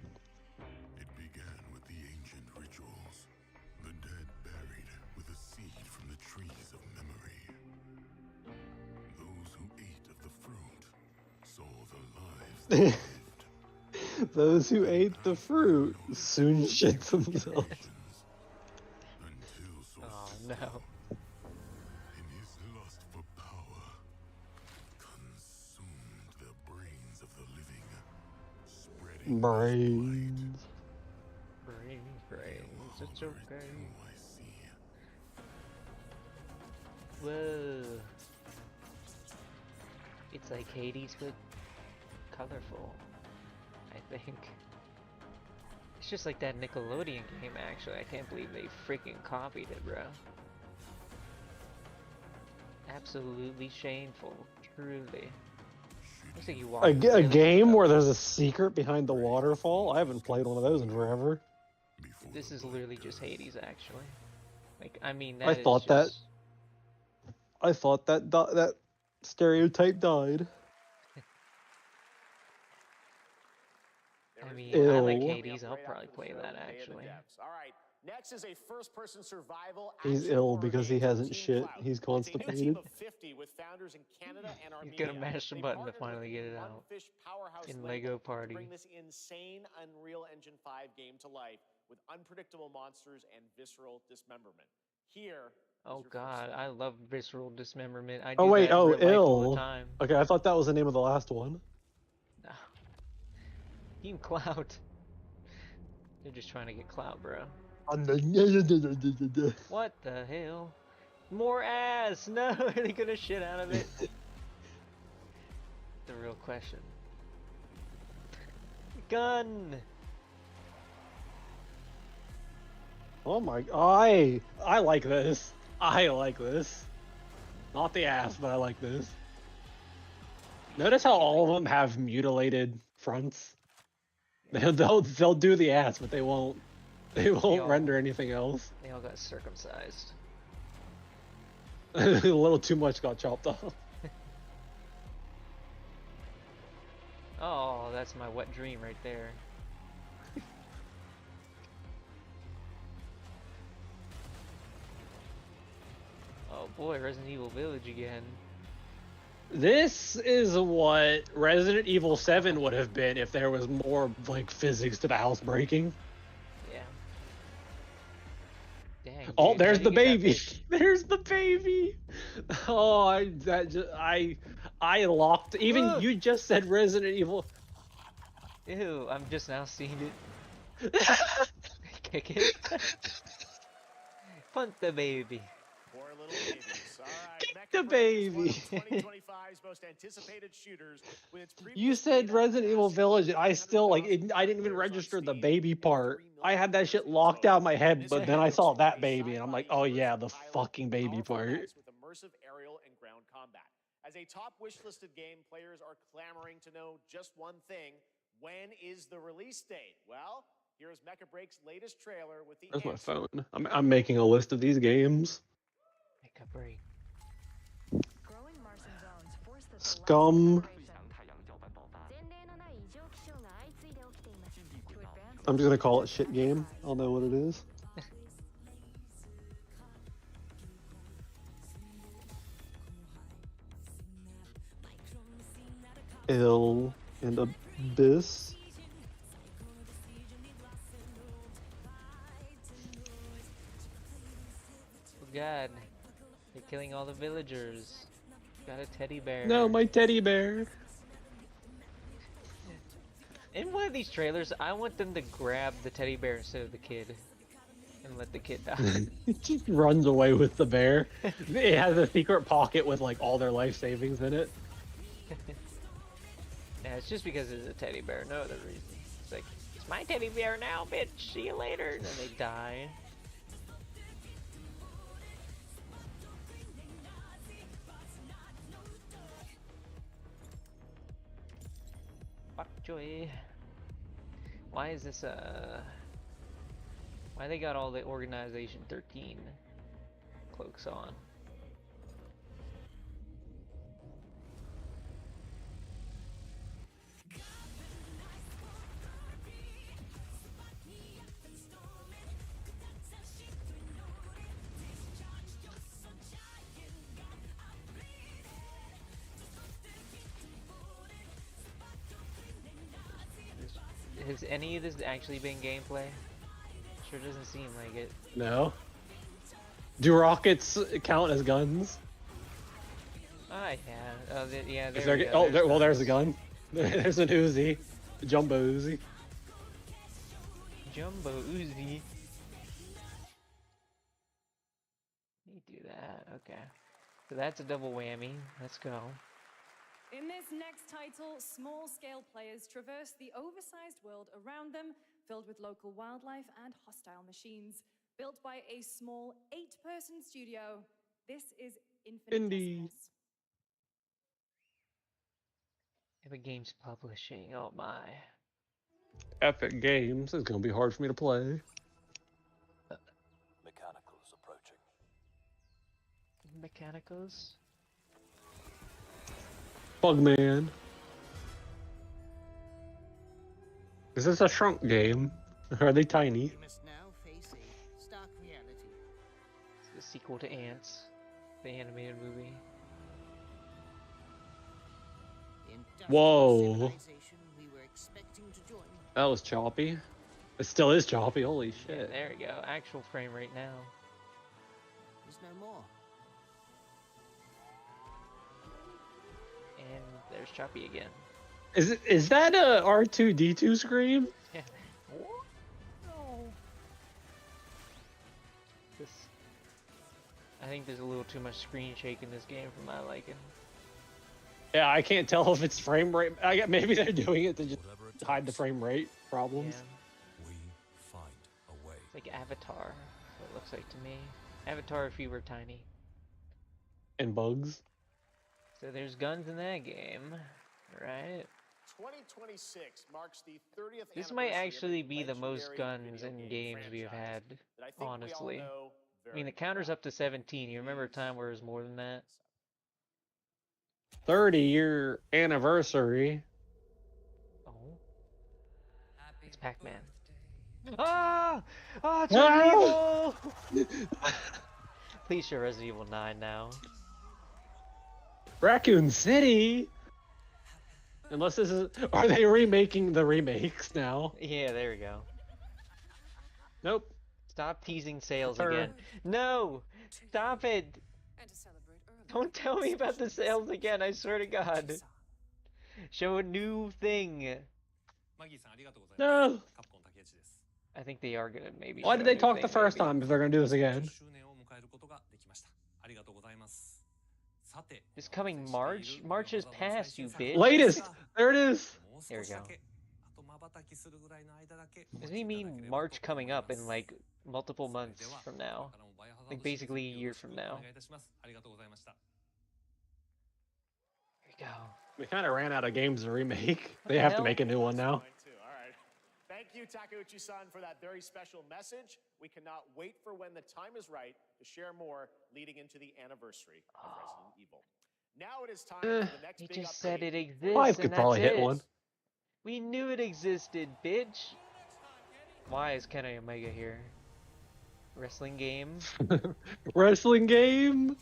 It began with the ancient rituals. The dead buried with a seed from the trees of memory. Those who ate of the fruit saw the lives they lived. Those who ate the fruit soon shit themselves. Oh no. In his lust for power, consumed the brains of the living, spreading Brains. Brains, it's okay. Whoa. It's like Hades, but colorful, I think. It's just like that Nickelodeon game, actually. I can't believe they freaking copied it, bro. Absolutely shameful, truly. Looks like you walk A game where there's a secret behind the waterfall? I haven't played one of those in forever. This is literally just Hades, actually. Like, I mean, that I is thought just... that stereotype died. I mean, I like Ew. Hades. I'll probably play that, actually. All right. Next is a first-person survival. He's action ill horror because he game from hasn't Team shit. Cloud. He's It's a new team constipated. of 50 with founders in Canada and He's Armenia. gonna mash the They button to partnered with finally get it out. Funfish Powerhouse In label Lego to Party. bring this insane Unreal Engine 5 game to life with unpredictable monsters and visceral dismemberment. Here. Oh god, I love visceral dismemberment. I Oh do wait, that in oh real life all the ill. time. Okay, I thought that was the name of the last one. No. Team Cloud. They're just trying to get clout, bro. What the hell? More ass! No, are they gonna shit out of it? The real question. Gun! Oh my! I like this. I like this. Not the ass, but I like this. Notice how all of them have mutilated fronts. They'll do the ass, but they won't render anything else. They all got circumcised. A little too much got chopped off. Oh, that's my wet dream right there. Oh boy, Resident Evil Village again. This is what Resident Evil 7 would have been if there was more like physics to the house breaking. Yeah. Dang. Oh, dude, there's how the do you get that baby. big? There's the baby. Oh, I locked. Even you just said Resident Evil. Ew, I'm just now seeing it. Kick it. Punt the baby. Poor little babies. All right, Kick the baby. 2025's most anticipated shooters with its You said Resident Evil Village, and I still like. I didn't even register the baby part. I had that shit locked out in my head, but then I saw that baby, and I'm like, oh yeah, the fucking baby part. With immersive aerial and ground combat. As a top wish-listed game, players are clamoring to know just one thing: when is the release date? Well, here's Mecha Break's latest trailer with the Where's my answer. phone? I'm making a list of these games. Mecha Break. Scum. I'm just gonna call it shit game. I'll know what it is. Ill and Abyss. Oh god. They're killing all the villagers. Got a teddy bear. No, my teddy bear. In one of these trailers, I want them to grab the teddy bear instead of the kid. And let the kid die. It just runs away with the bear. It has a secret pocket with like all their life savings in it. Yeah, it's just because it's a teddy bear, no other reason. It's like, it's my teddy bear now, bitch. See you later. And then they die. Fuck joy. Why is this why they got all the Organization 13 cloaks on? Has any of this actually been gameplay? Sure doesn't seem like it. No. Do rockets count as guns? Yeah. Oh, yeah. Is There there, we go. well, there's a gun. There's an Uzi, a jumbo Uzi. Jumbo Uzi. You do that, okay. So that's a double whammy. Let's go. In this next title, small-scale players traverse the oversized world around them, filled with local wildlife and hostile machines. Built by a small 8-person studio, this is Infinite. Epic Games Publishing, oh my. Epic Games is gonna be hard for me to play. Mechanicals approaching. Mechanicals? Bugman. Is this a shrunk game? Are they tiny? You must now face a stark reality. It's the sequel to Ants, the animated movie. The industrial Whoa. civilization we were expecting to join. That was choppy. It still is choppy, holy Yeah, shit. there we go. Actual frame rate now. There's no more. And there's Choppy again. Is that a R2-D2 scream? Yeah. This, I think there's a little too much screen shake in this game for my liking. Yeah, I can't tell if it's frame rate. Maybe they're doing it to just hide the frame rate problems. Yeah. We find a way. It's like Avatar, what it looks like to me. Avatar if you were tiny. And bugs. So there's guns in that game, right? 2026 marks the 30th This might anniversary actually of be the most legendary guns video in game games we've franchise had, that I think we all honestly. know I mean, the counter's up to 17. You remember a time where it was more than that? 30-year anniversary. Oh. It's Pac-Man. Ah! Ah, it's No! Resident Evil! Please show Resident Evil 9 now. Raccoon City? Unless this is... Are they remaking the remakes now? Yeah, there we go. Nope. Stop teasing sales Her. again. No! Stop it! And to celebrate early, Don't tell me about the sales again, I swear to God. Show a new thing. No. I think they are gonna maybe. Why show did a they new talk thing, the first maybe. time if they're gonna do this again? It's coming March? March is past, you bitch. Latest! There it is! There we go. Doesn't he mean March coming up in like multiple months from now? Like basically a year from now. There we go. We kind of ran out of games to remake. They the have to hell? make a new one now. All right. Thank you, Takeuchi-san, for that very special message. We cannot wait for when the time is right to share more leading into the anniversary of Resident Evil. Now it is time for the next He big just said upgrade. it exists. 5 and could that's probably hit it. one. We knew it existed, bitch. Why is Kenny Omega here? Wrestling game? Wrestling game?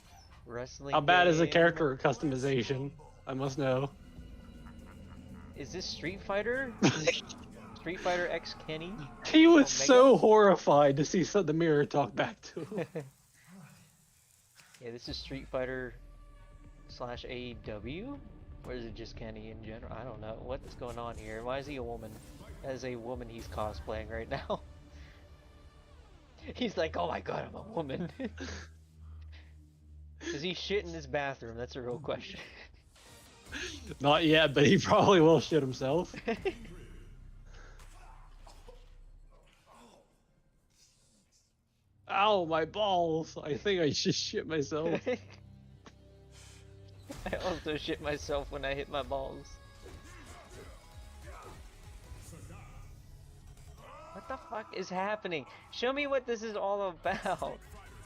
Wrestling How bad is the game? character customization? I must know. Is this Street Fighter? Street Fighter X Kenny? He was Omega? so horrified to see the mirror talk back to him. Yeah, this is Street Fighter / AEW? Or is it just Kenny in general? I don't know. What's going on here? Why is he a woman? As a woman he's cosplaying right now. He's like, oh my god, I'm a woman. Does he shit in his bathroom? That's a real question. Not yet, but he probably will shit himself. Ow, my balls. I think I just shit myself. I also shit myself when I hit my balls. What the fuck is happening? Show me what this is all about.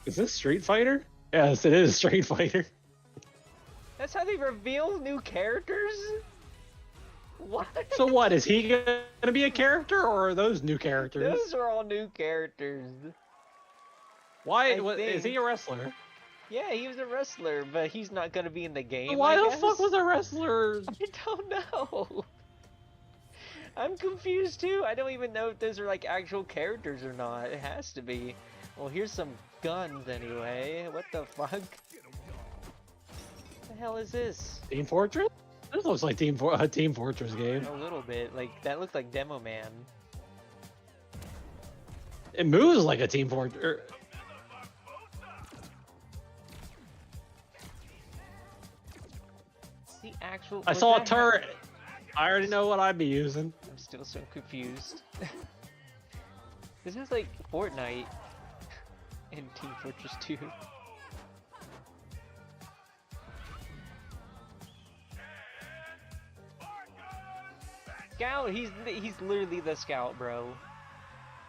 Is this Street Fighter? Yes, it is Street Fighter. That's how they reveal new characters? What? So what, is he gonna be a character, or are those new characters? Those are all new characters. Why? I Is he think. a wrestler? Yeah, he was a wrestler, but he's not gonna be in the game. Why I the guess? fuck was a wrestler? I don't know. I'm confused too. I don't even know if those are like actual characters or not. It has to be. Well, here's some guns anyway. What the fuck? What the hell is this? Team Fortress? This looks like Team Fortress game. A little bit. Like that looked like Demo Man. It moves like a Team Fortress. The actual. I was saw a that- turret. I already know what I'd be using. I'm still so confused. This is like Fortnite in Team Fortress 2. Scout, he's literally the Scout, bro.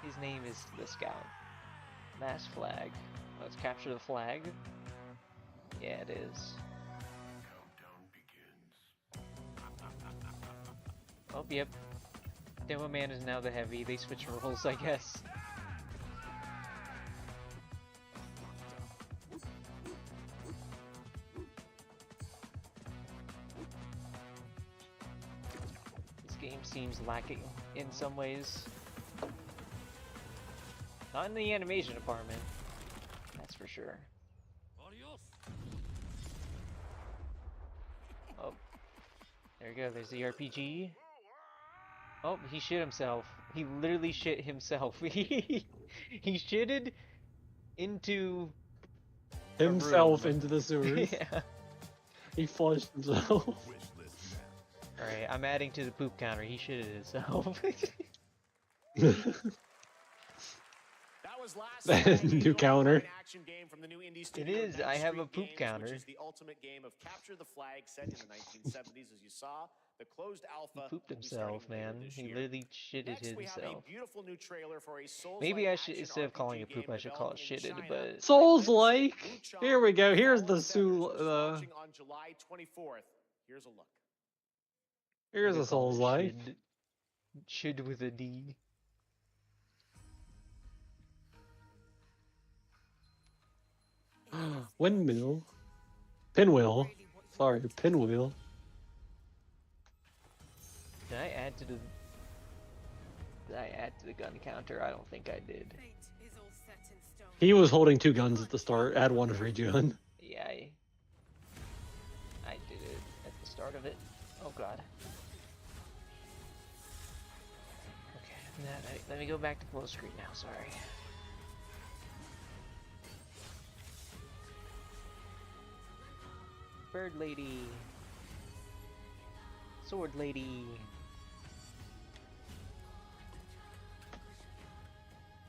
His name is the Scout. Mass flag. Let's capture the flag. Yeah, it is. Oh, yep. Demo Man is now the heavy. They switch roles, I guess. This game seems lacking in some ways. Not in the animation department, that's for sure. Oh, there we go. There's the RPG. Oh, he shit himself. He literally shit himself. He shitted into a Himself room. into the sewers. Yeah. He flushed himself. Alright, I'm adding to the poop counter. He shitted himself. That was last New counter. action game from the new indie It studio is. I have a Street poop Games, counter. which is the ultimate game of capture the flag set in the 1970s, as you saw. The closed alpha. He pooped will be starting himself, later man. this He year. literally shitted Next, we have a himself. beautiful new trailer for a Souls-like Maybe I should, action instead of calling it RPG poop, game I should call it developed in shitted, China. but... Souls-like. Wuchang Here we go. Here's the Fallen Feathers, which is Soul. launching on July 24th. Here's a look. Here's a Souls-like. Shid with a D. Windmill. Pinwheel. Sorry, pinwheel. Did I add to the... Did I add to the gun counter? I don't think I did. He was holding 2 guns at the start. Add 1 for each gun. Yeah, part of it. Oh god. Okay, let me go back to full screen now, sorry. Bird lady. Sword lady.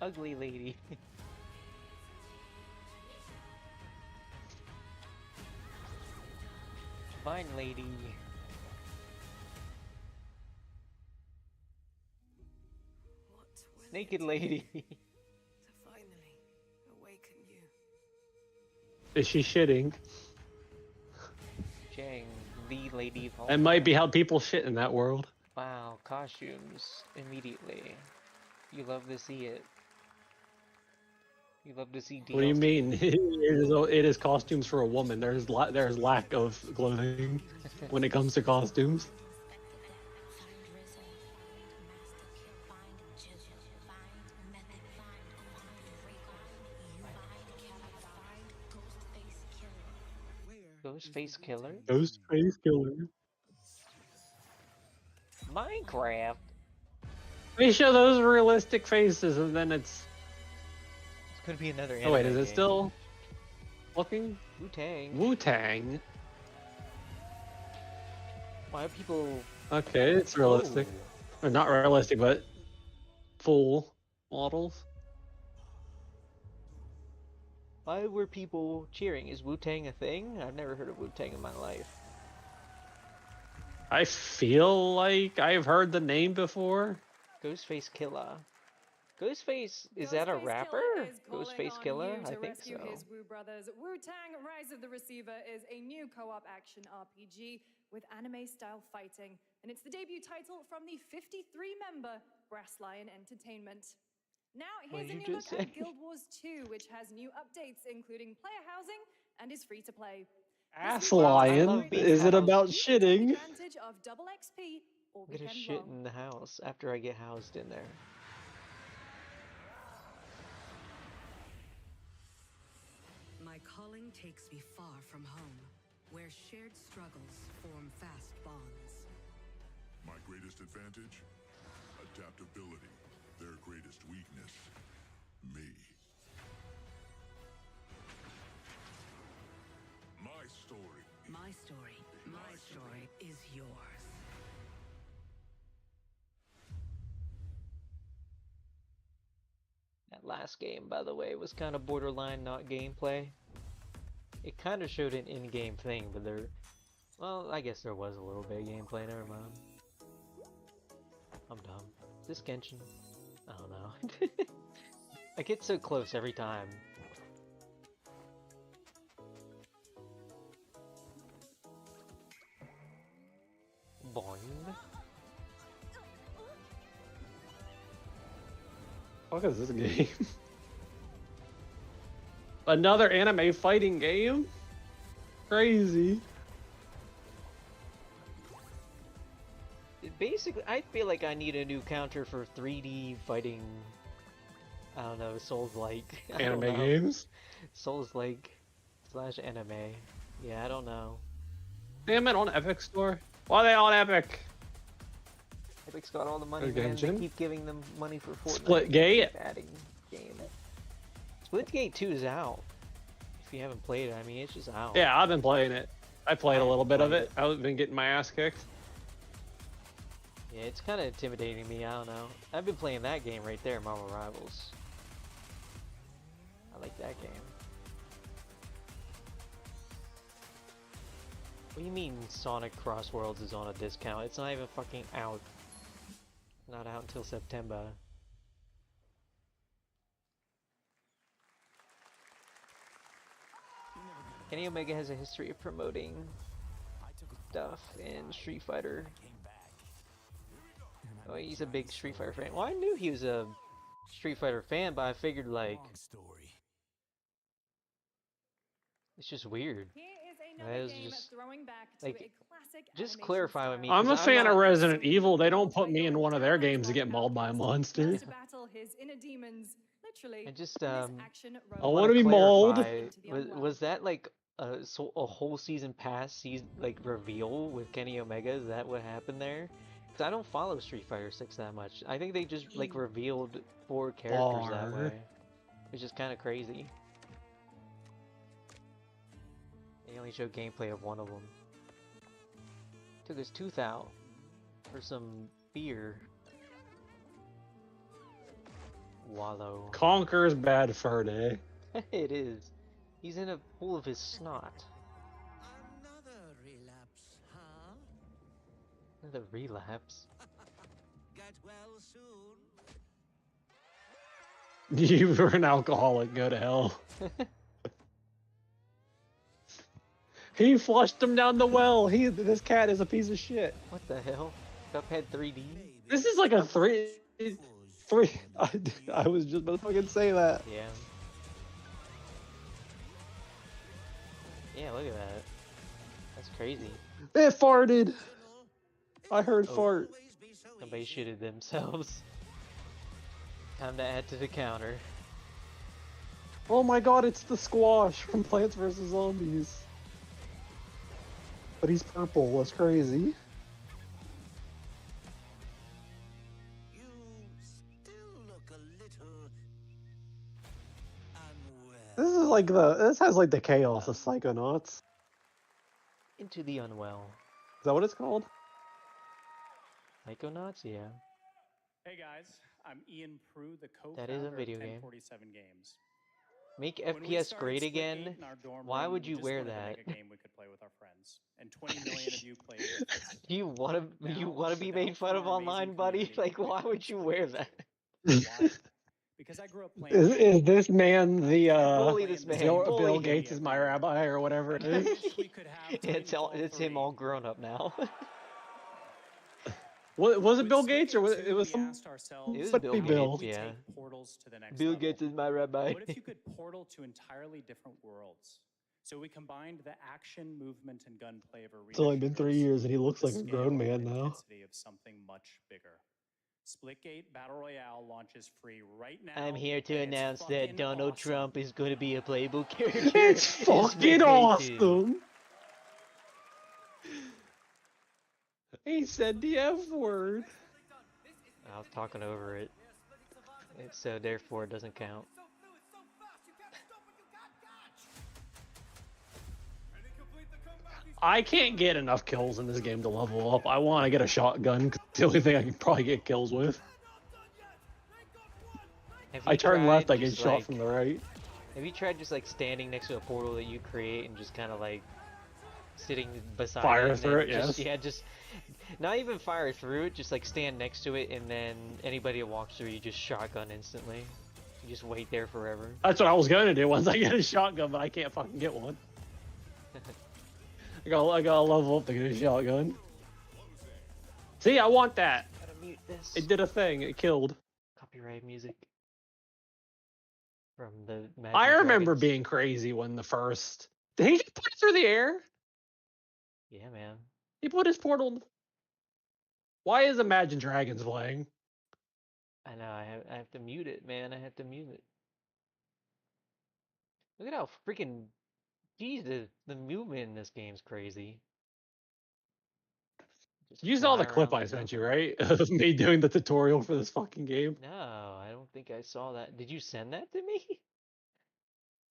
Ugly lady. Fine lady. Naked lady. To finally awaken you. Is she shitting? Chang, the lady of all. That might be how people shit in that world. Wow, costumes immediately. You love to see it. You love to see DLC. What do you mean? It is costumes for a woman. There's lack of clothing when it comes to costumes. Ghostface Killer? Ghostface Killer. Minecraft? They show those realistic faces and then it's... Could be another. Oh wait, is anime it game. still looking? Wu-Tang. Wu-Tang. Why are people? Okay, it's realistic. Or not realistic, but full models. Why were people cheering? Is Wu-Tang a thing? I've never heard of Wu-Tang in my life. I feel like I've heard the name before. Ghostface Killer. Ghostface, is that a rapper? Ghostface Killer? I think so. His Wu Brothers. Wu-Tang Rise of the Receiver is a new co-op action RPG with anime-style fighting, and it's the debut title from the 53-member Brass Lion Entertainment. Now, here's a new look at Guild Wars 2, which has new updates, including player housing, and is free to play. Ass Lion? Is it about shitting? Advantage of double XP or I'm gonna shit in the house after I get housed in there. My calling takes me far from home, where shared struggles form fast bonds. My greatest advantage? Adaptability. Their greatest weakness? Me. My story. My story. My story is yours. That last game, by the way, was kind of borderline not gameplay. It kind of showed an in-game thing, but there... Well, I guess there was a little bit of gameplay, never mind. I'm dumb. Is this Genshin? I don't know. I get so close every time. Boing. What is this game? Another anime fighting game? Crazy. Basically, I feel like I need a new counter for 3D fighting. I don't know, Souls-like. Anime games? Souls-like / anime. Yeah, I don't know. Damn it, on Epic Store? Why are they on Epic? Epic's got all the money, man. They keep giving them money for Fortnite. Splitgate? Adding game. Splitgate 2 is out. If you haven't played it, I mean, it's just out. Yeah, I've been playing it. I played a little bit of it. I've been getting my ass kicked. Yeah, it's kind of intimidating me. I don't know. I've been playing that game right there, Marvel Rivals. I like that game. What do you mean Sonic Cross Worlds is on a discount? It's not even fucking out. Not out until September. Kenny Omega has a history of promoting stuff in Street Fighter. Oh, he's a big Street Fighter fan. Well, I knew he was a Street Fighter fan, but I figured, like, it's just weird. That is just, like, just clarify with me. I'm a fan of Resident Evil. They don't put me in one of their games to get mauled by a monster. I just, I want to be mauled. Was that, like, a whole season pass season like reveal with Kenny Omega? Is that what happened there? Because I don't follow Street Fighter 6 that much. I think they just like revealed 4 characters that way, which is kind of crazy. They only showed gameplay of one of them. Took his tooth out for some beer. Wallow. Conker's bad fur day. It is. He's in a pool of his snot. Another relapse, huh? The relapse. Get well soon. You were an alcoholic. Go to hell. He flushed him down the well. This cat is a piece of shit. What the hell? Cuphead 3D? This is like a three. I was just about to fucking say that. Yeah. Yeah, look at that. That's crazy. It farted. I heard fart. Somebody shitted themselves. Time to add to the counter. Oh my god, it's the squash from Plants vs. Zombies. But he's purple. That's crazy. This is like this has like the chaos of Psychonauts. Into the Unwell. Is that what it's called? Psychonauts? Yeah. Hey guys, I'm Ian Prue, the co-founder That is a video of game. 1047 Games. Make When we FPS started great Splitgate again? in our dorm Why room, would we you just wear wanted to that? make a game we could play with our friends, and 20 million of you played with us. You wanna be without made fun of our amazing online, buddy? community, Like, why would you wear that? Why? Because I grew up playing. Is this man the Bully this man. Bill Bully him. Gates is my rabbi or whatever it is? It's him all grown up now. Was it Bill Gates or it was some? It was Somebody Bill Gates, yeah. Portals to the next Bill level. Gates is my rabbi. What if you could portal to entirely different worlds? So we combined the action, movement, and gunplay of a It's only been 3 years and he looks like a grown man now. intensity of something much bigger. Splitgate Battle Royale launches free right now. I'm here to and it's announce that fucking Donald awesome. Trump is going to be a playable character. It's fucking awesome. He said the F word. I was talking over it. So therefore it doesn't count. I can't get enough kills in this game to level up. I want to get a shotgun. 'Cause it's the only thing I can probably get kills with. I turn left, I get just, shot like- from the right. Have you tried just like standing next to a portal that you create and just kind of like sitting beside Fire it and through then it, just, yes. yeah, just not even fire through it, just like stand next to it and then anybody that walks through you just shotgun instantly. You just wait there forever. That's what I was gonna do once I get a shotgun, but I can't fucking get one. I gotta level up to get a shotgun. See, I want that. Gotta mute this. It did a thing. It killed. Copyright music from the Imagine I remember Dragons. being crazy when the first. Did he just put it through the air? Yeah, man. He put his portal. Why is Imagine Dragons playing? I know. I have to mute it, man. I have to mute it. Look at how freaking Jesus, the movement in this game's crazy. Just You saw the fly clip around I the sent zone. you, right? Of me doing the tutorial for this fucking game. No, I don't think I saw that. Did you send that to me?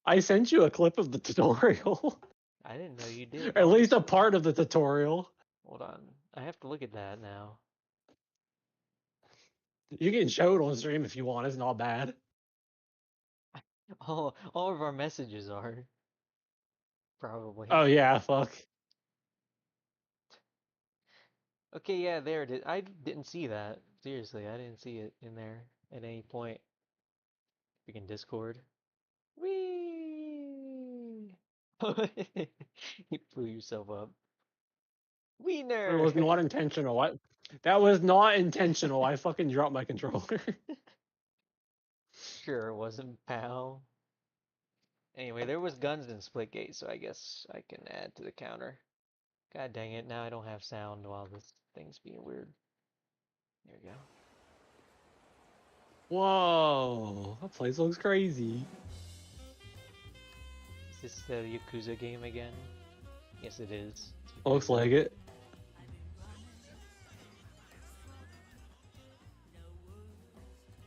I sent you a clip of the tutorial. I didn't know you did. At least a part of the tutorial. Hold on. I have to look at that now. You can show it on stream if you want. It's not bad. All of our messages are. Probably. Oh yeah, fuck. Okay, yeah, there it is. I didn't see that. Seriously, I didn't see it in there at any point. Freaking Discord. Whee! You blew yourself up. Wiener! It was not intentional. That was not intentional. I fucking dropped my controller. Sure it wasn't, pal. Anyway, there was guns in Splitgate, so I guess I can add to the counter. God dang it, now I don't have sound while this thing's being weird. There we go. Whoa, that place looks crazy. Is this the Yakuza game again? Yes, it is. Looks like it.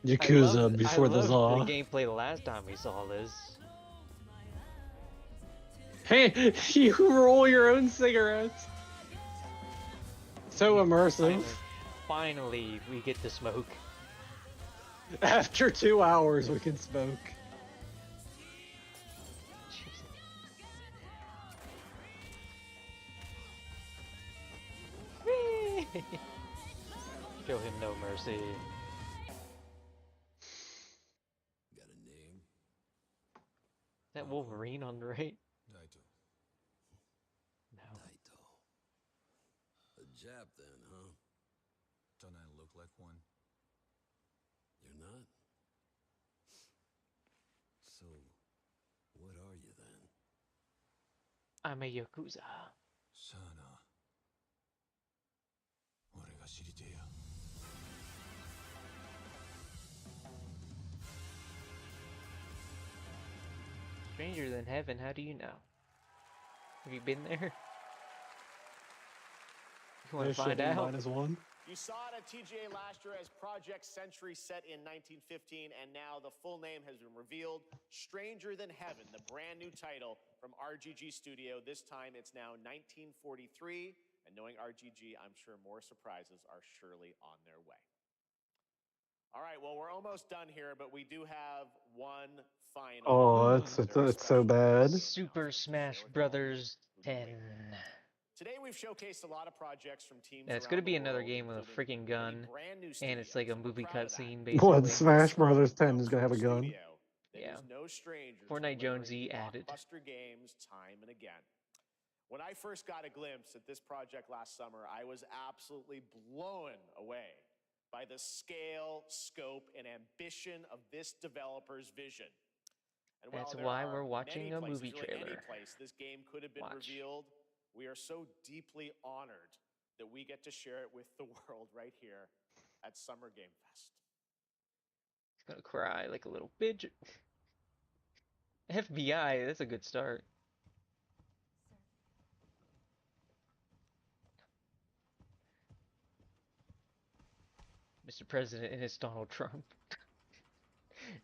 Yakuza before the I Zaw. loved the gameplay the last time we saw this. Hey, you roll your own cigarettes. So immersive. Finally, we get to smoke. After 2 hours, we can smoke. Show him no mercy. Got a name? That Wolverine on the right? Daito. No. Daito. A Jap then, huh? Don't I look like one? You're not? So, what are you then? I'm a Yakuza. Sana. 俺が知りてえよ。Stranger than heaven, how do you know? Have you been there? You want to find out? -1. You saw it at TGA last year as Project Century set in 1915, and now the full name has been revealed. Stranger Than Heaven, the brand new title from RGG Studio. This time it's now 1943, and knowing RGG, I'm sure more surprises are surely on their way. All right, well, we're almost done here, but we do have one final. Oh, it's so bad. Super Smash Brothers 10. Today we've showcased a lot of projects from teams. Yeah, it's gonna be another game with a freaking gun, and it's like a movie cutscene basically. What, Smash Brothers 10 is gonna have a gun? Yeah. No stranger Fortnite Jonesy added. Blockbuster games time and again. When I first got a glimpse at this project last summer, I was absolutely blown away by the scale, scope, and ambition of this developer's vision. And That's while there why are we're watching many a places, movie really any trailer. place this game could have been Watch. revealed, we are so deeply honored that we get to share it with the world right here at Summer Game Fest. He's gonna cry like a little bitch. FBI, that's a good start. Mr. President and it's Donald Trump.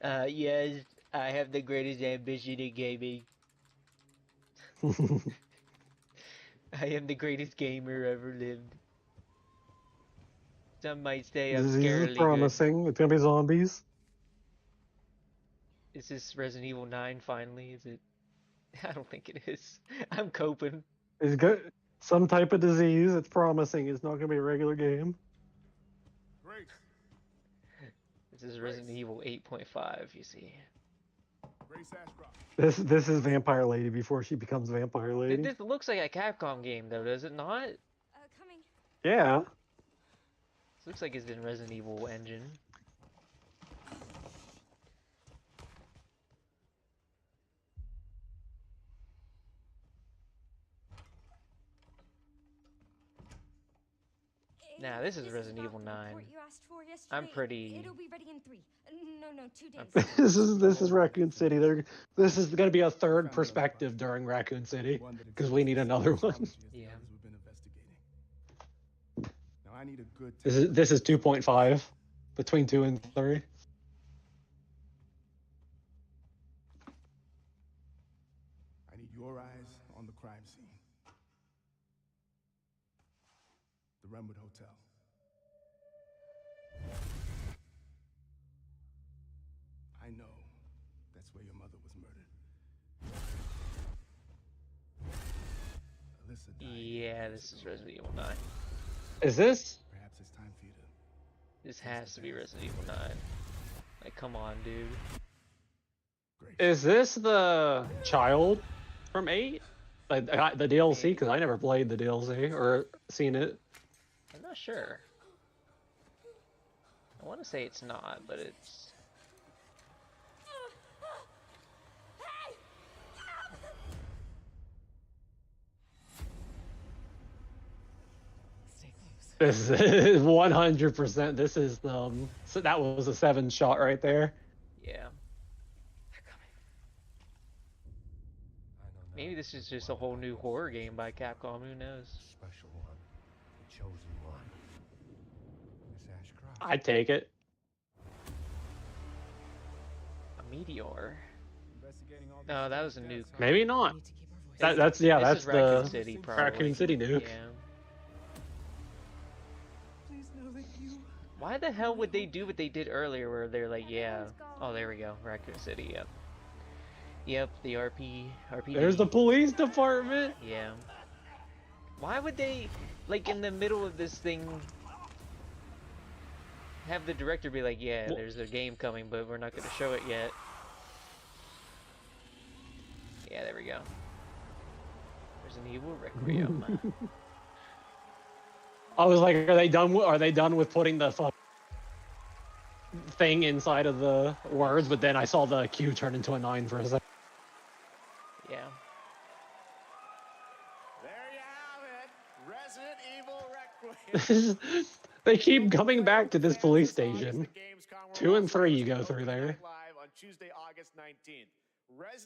Yes, I have the greatest ambition in gaming. I am the greatest gamer ever lived. Some might say I'm This scarily is promising. It's gonna be zombies. Is this Resident Evil 9 finally? Is it? I don't think it is. I'm coping. It's good. Some type of disease. It's promising. It's not gonna be a regular game. Great. This is Resident Evil 8.5, you see. Grace Ashcroft. This is Vampire Lady before she becomes Vampire Lady. This looks like a Capcom game though, does it not? Coming. Yeah. This looks like it's in Resident Evil engine. Nah, this is Resident Evil 9. I'm pretty. It'll be ready in 3. No, 2 days. This is Raccoon City. This is gonna be a third perspective during Raccoon City because we need another one. Yeah. Now I need a good. This is 2.5 between 2 and 3. I need your eyes on the crime scene. The Renwood Hotel. I know that's where your mother was murdered. Alyssa died. Yeah, this is Resident Evil 9. Is this? Perhaps it's time for you to. This has to be Resident Evil 9. Like, come on, dude. Is this the child from 8? Like the DLC? Because I never played the DLC or seen it. I'm not sure. I want to say it's not, but it's. This is 100%. This is so that was a 7 shot right there. Yeah. I Maybe this is just a whole new horror game by Capcom. Who knows? Special one. The chosen one. Miss Ashcroft. I'd take it. A meteor. No, that was a nuke. Maybe not. That's yeah. This That's is Raccoon the City, probably. Raccoon City nuke. Yeah. Why the hell would they do what they did earlier, where they're like, yeah, oh, there we go, Raccoon City. Yep. Yep, the RP. There's the police department. Yeah. Why would they, like, in the middle of this thing, have the director be like, yeah, there's a game coming, but we're not going to show it yet. Yeah, there we go. There's an Evil Requiem. I was like, are they done with putting the thing inside of the words? But then I saw the Q turn into a 9 for a second. Yeah. There you have it. Resident Evil Requiem. They keep coming back to this police station. 2 and 3 you go through there. Live on Tuesday, August 19th.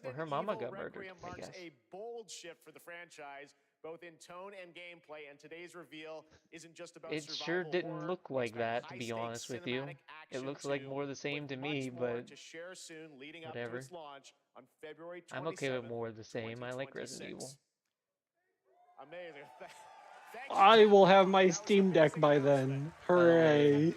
Well, her mama Evil got murdered, Requiem I marks guess. a bold shift for the franchise, both in tone and gameplay, and today's reveal isn't just about It sure didn't look like that, to be honest with you. It looks like more the same to me, but to share soon leading up whatever. to its launch on February 27th. I'm okay with more of the same. I like Resident Evil. Amazing. I will have my Steam Deck by then. Hooray.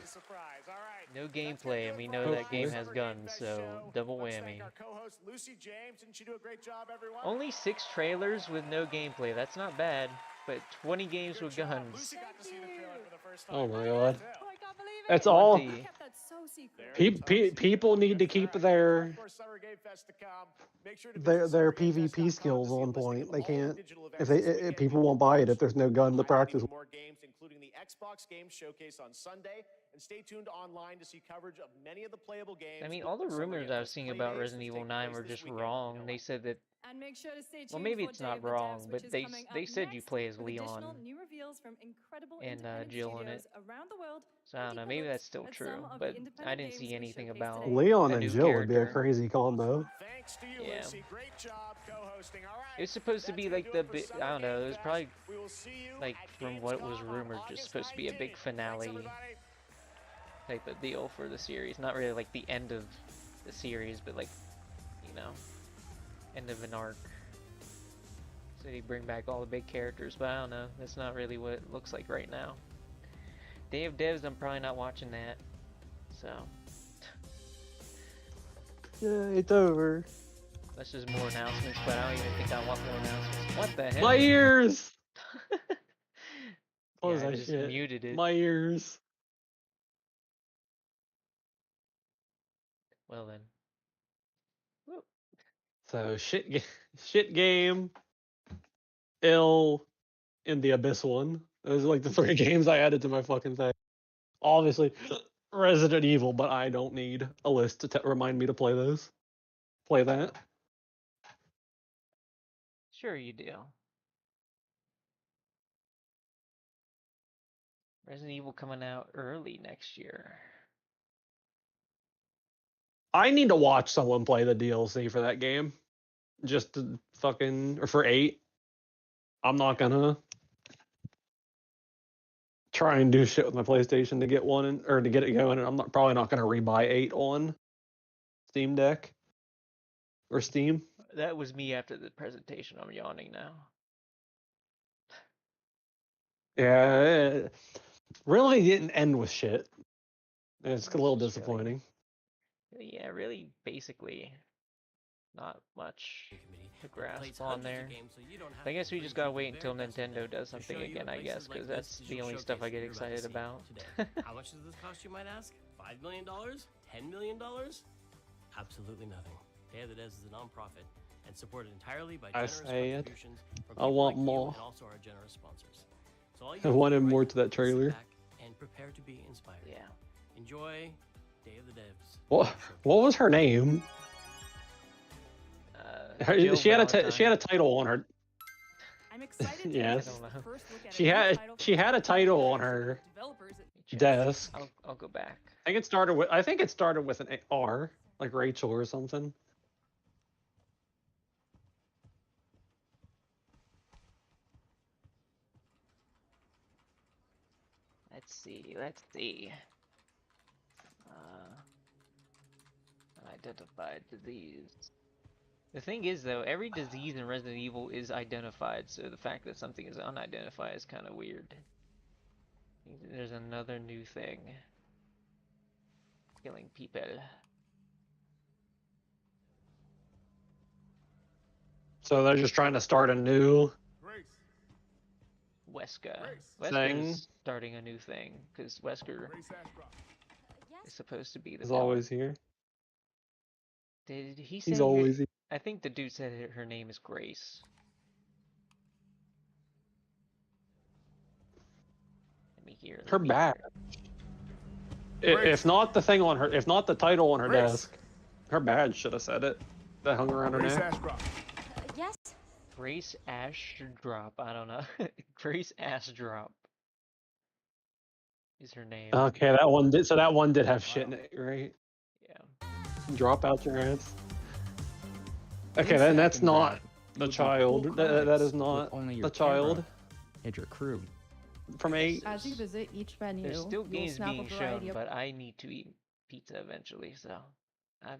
No gameplay, and we know that game has guns, so double whammy. Our co-host Lucy James, didn't she do a great job, everyone? Only 6 trailers with no gameplay. That's not bad, but 20 games with guns. Lucy got to see the trailer for the first time. Oh my god. Oh, I can't believe it. That's all. I kept that so secret. People need to keep their Of course, Summer Game Fest to come. Make sure to their PvP skills on point. They can't if people won't buy it if there's no gun to practice. more games, including the Xbox Games Showcase on Sunday, and stay tuned online to see coverage of many of the playable games. I mean, all the rumors I was seeing about Resident Evil 9 were just wrong. They said that, And make sure to stay tuned well, maybe for it's Day not of the wrong, Devs, but which is they coming they up said you next play as with Leon additional new reveals from incredible and independent Jill in it. studios around the world. So I don't know, maybe that's still at true, some of the but independent I didn't games see we anything showcased about today. Leon a and new Jill would be a character. crazy combo. Thanks to you, Yeah. Lucy. Great job co-hosting. All right. It was supposed to be like the big, I don't know, it was probably We will see you like at from what was Gamescom on rumored, just August supposed to be a big 19th. finale Thanks, everybody. type of deal for the series. Not really like the end of the series, but like, you know, end of an arc. So they bring back all the big characters, but I don't know. That's not really what it looks like right now. Day of Devs, I'm probably not watching that. So, Yeah, it's over. that's just more announcements, but I don't even think I want more announcements. What the heck? My ears. What was Yeah, I that just shit? muted it. My ears. Well then. So shit game, ill, and the Abyss one. Those are like the 3 games I added to my fucking thing. Obviously, Resident Evil, but I don't need a list to remind me to play those. Play that. Sure you do. Resident Evil coming out early next year. I need to watch someone play the DLC for that game. Just to fucking, or for 8. I'm not gonna try and do shit with my PlayStation to get one, or to get it going, and I'm probably not gonna rebuy 8 on Steam Deck or Steam. That was me after the presentation. I'm yawning now. Yeah, it really didn't end with shit. It's a little disappointing. Yeah, really, basically, not much to grasp on there. I guess we just gotta wait until Nintendo does something again, I guess, because that's the only stuff I get excited about. How much does this cost, you might ask? $5 million? $10 million? Absolutely nothing. Day of the Devs is a non-profit and supported entirely by I generous say it. contributions from I people want like you more. and also our generous sponsors. So all you I have to wanted do right more now to that is sit trailer. back and prepare to be inspired. Yeah. Enjoy Day of the Devs. What was her name? Jill She had Valentine. a title on her. I'm excited to Yes. get the first look at She a new had title she had a title on her developers desk. I'll go back. I think it started with an R, like Rachel or something. Let's see. Unidentified disease. The thing is, though, every disease in Resident Evil is identified, so the fact that something is unidentified is kind of weird. There's another new thing. Killing people. So they're just trying to start a new Wesker. thing. Wesker's starting a new thing, because Wesker is supposed to be the He's villain. always here. Did he say He's always here. I think the dude said her name is Grace. Let me hear. Her badge. If not the thing on her, if not the title on her desk, her badge should have said it. That hung around her neck. Yes? Grace Ashdrap. I don't know. Grace Ashdrap is her name. Okay, that one did. So that one did have shit in it, right? Yeah. Drop out your ass. Okay, then that's not the child. That is not only the child and your crew. from 8. As you visit each venue, There's still you'll games snap being a variety shown, of but I need to eat pizza eventually, so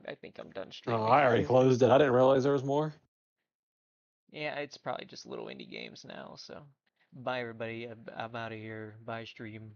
I think I'm done streaming. Oh, I already closed it. I didn't realize there was more. Yeah, it's probably just little indie games now, so bye everybody. I'm out of here. Bye stream.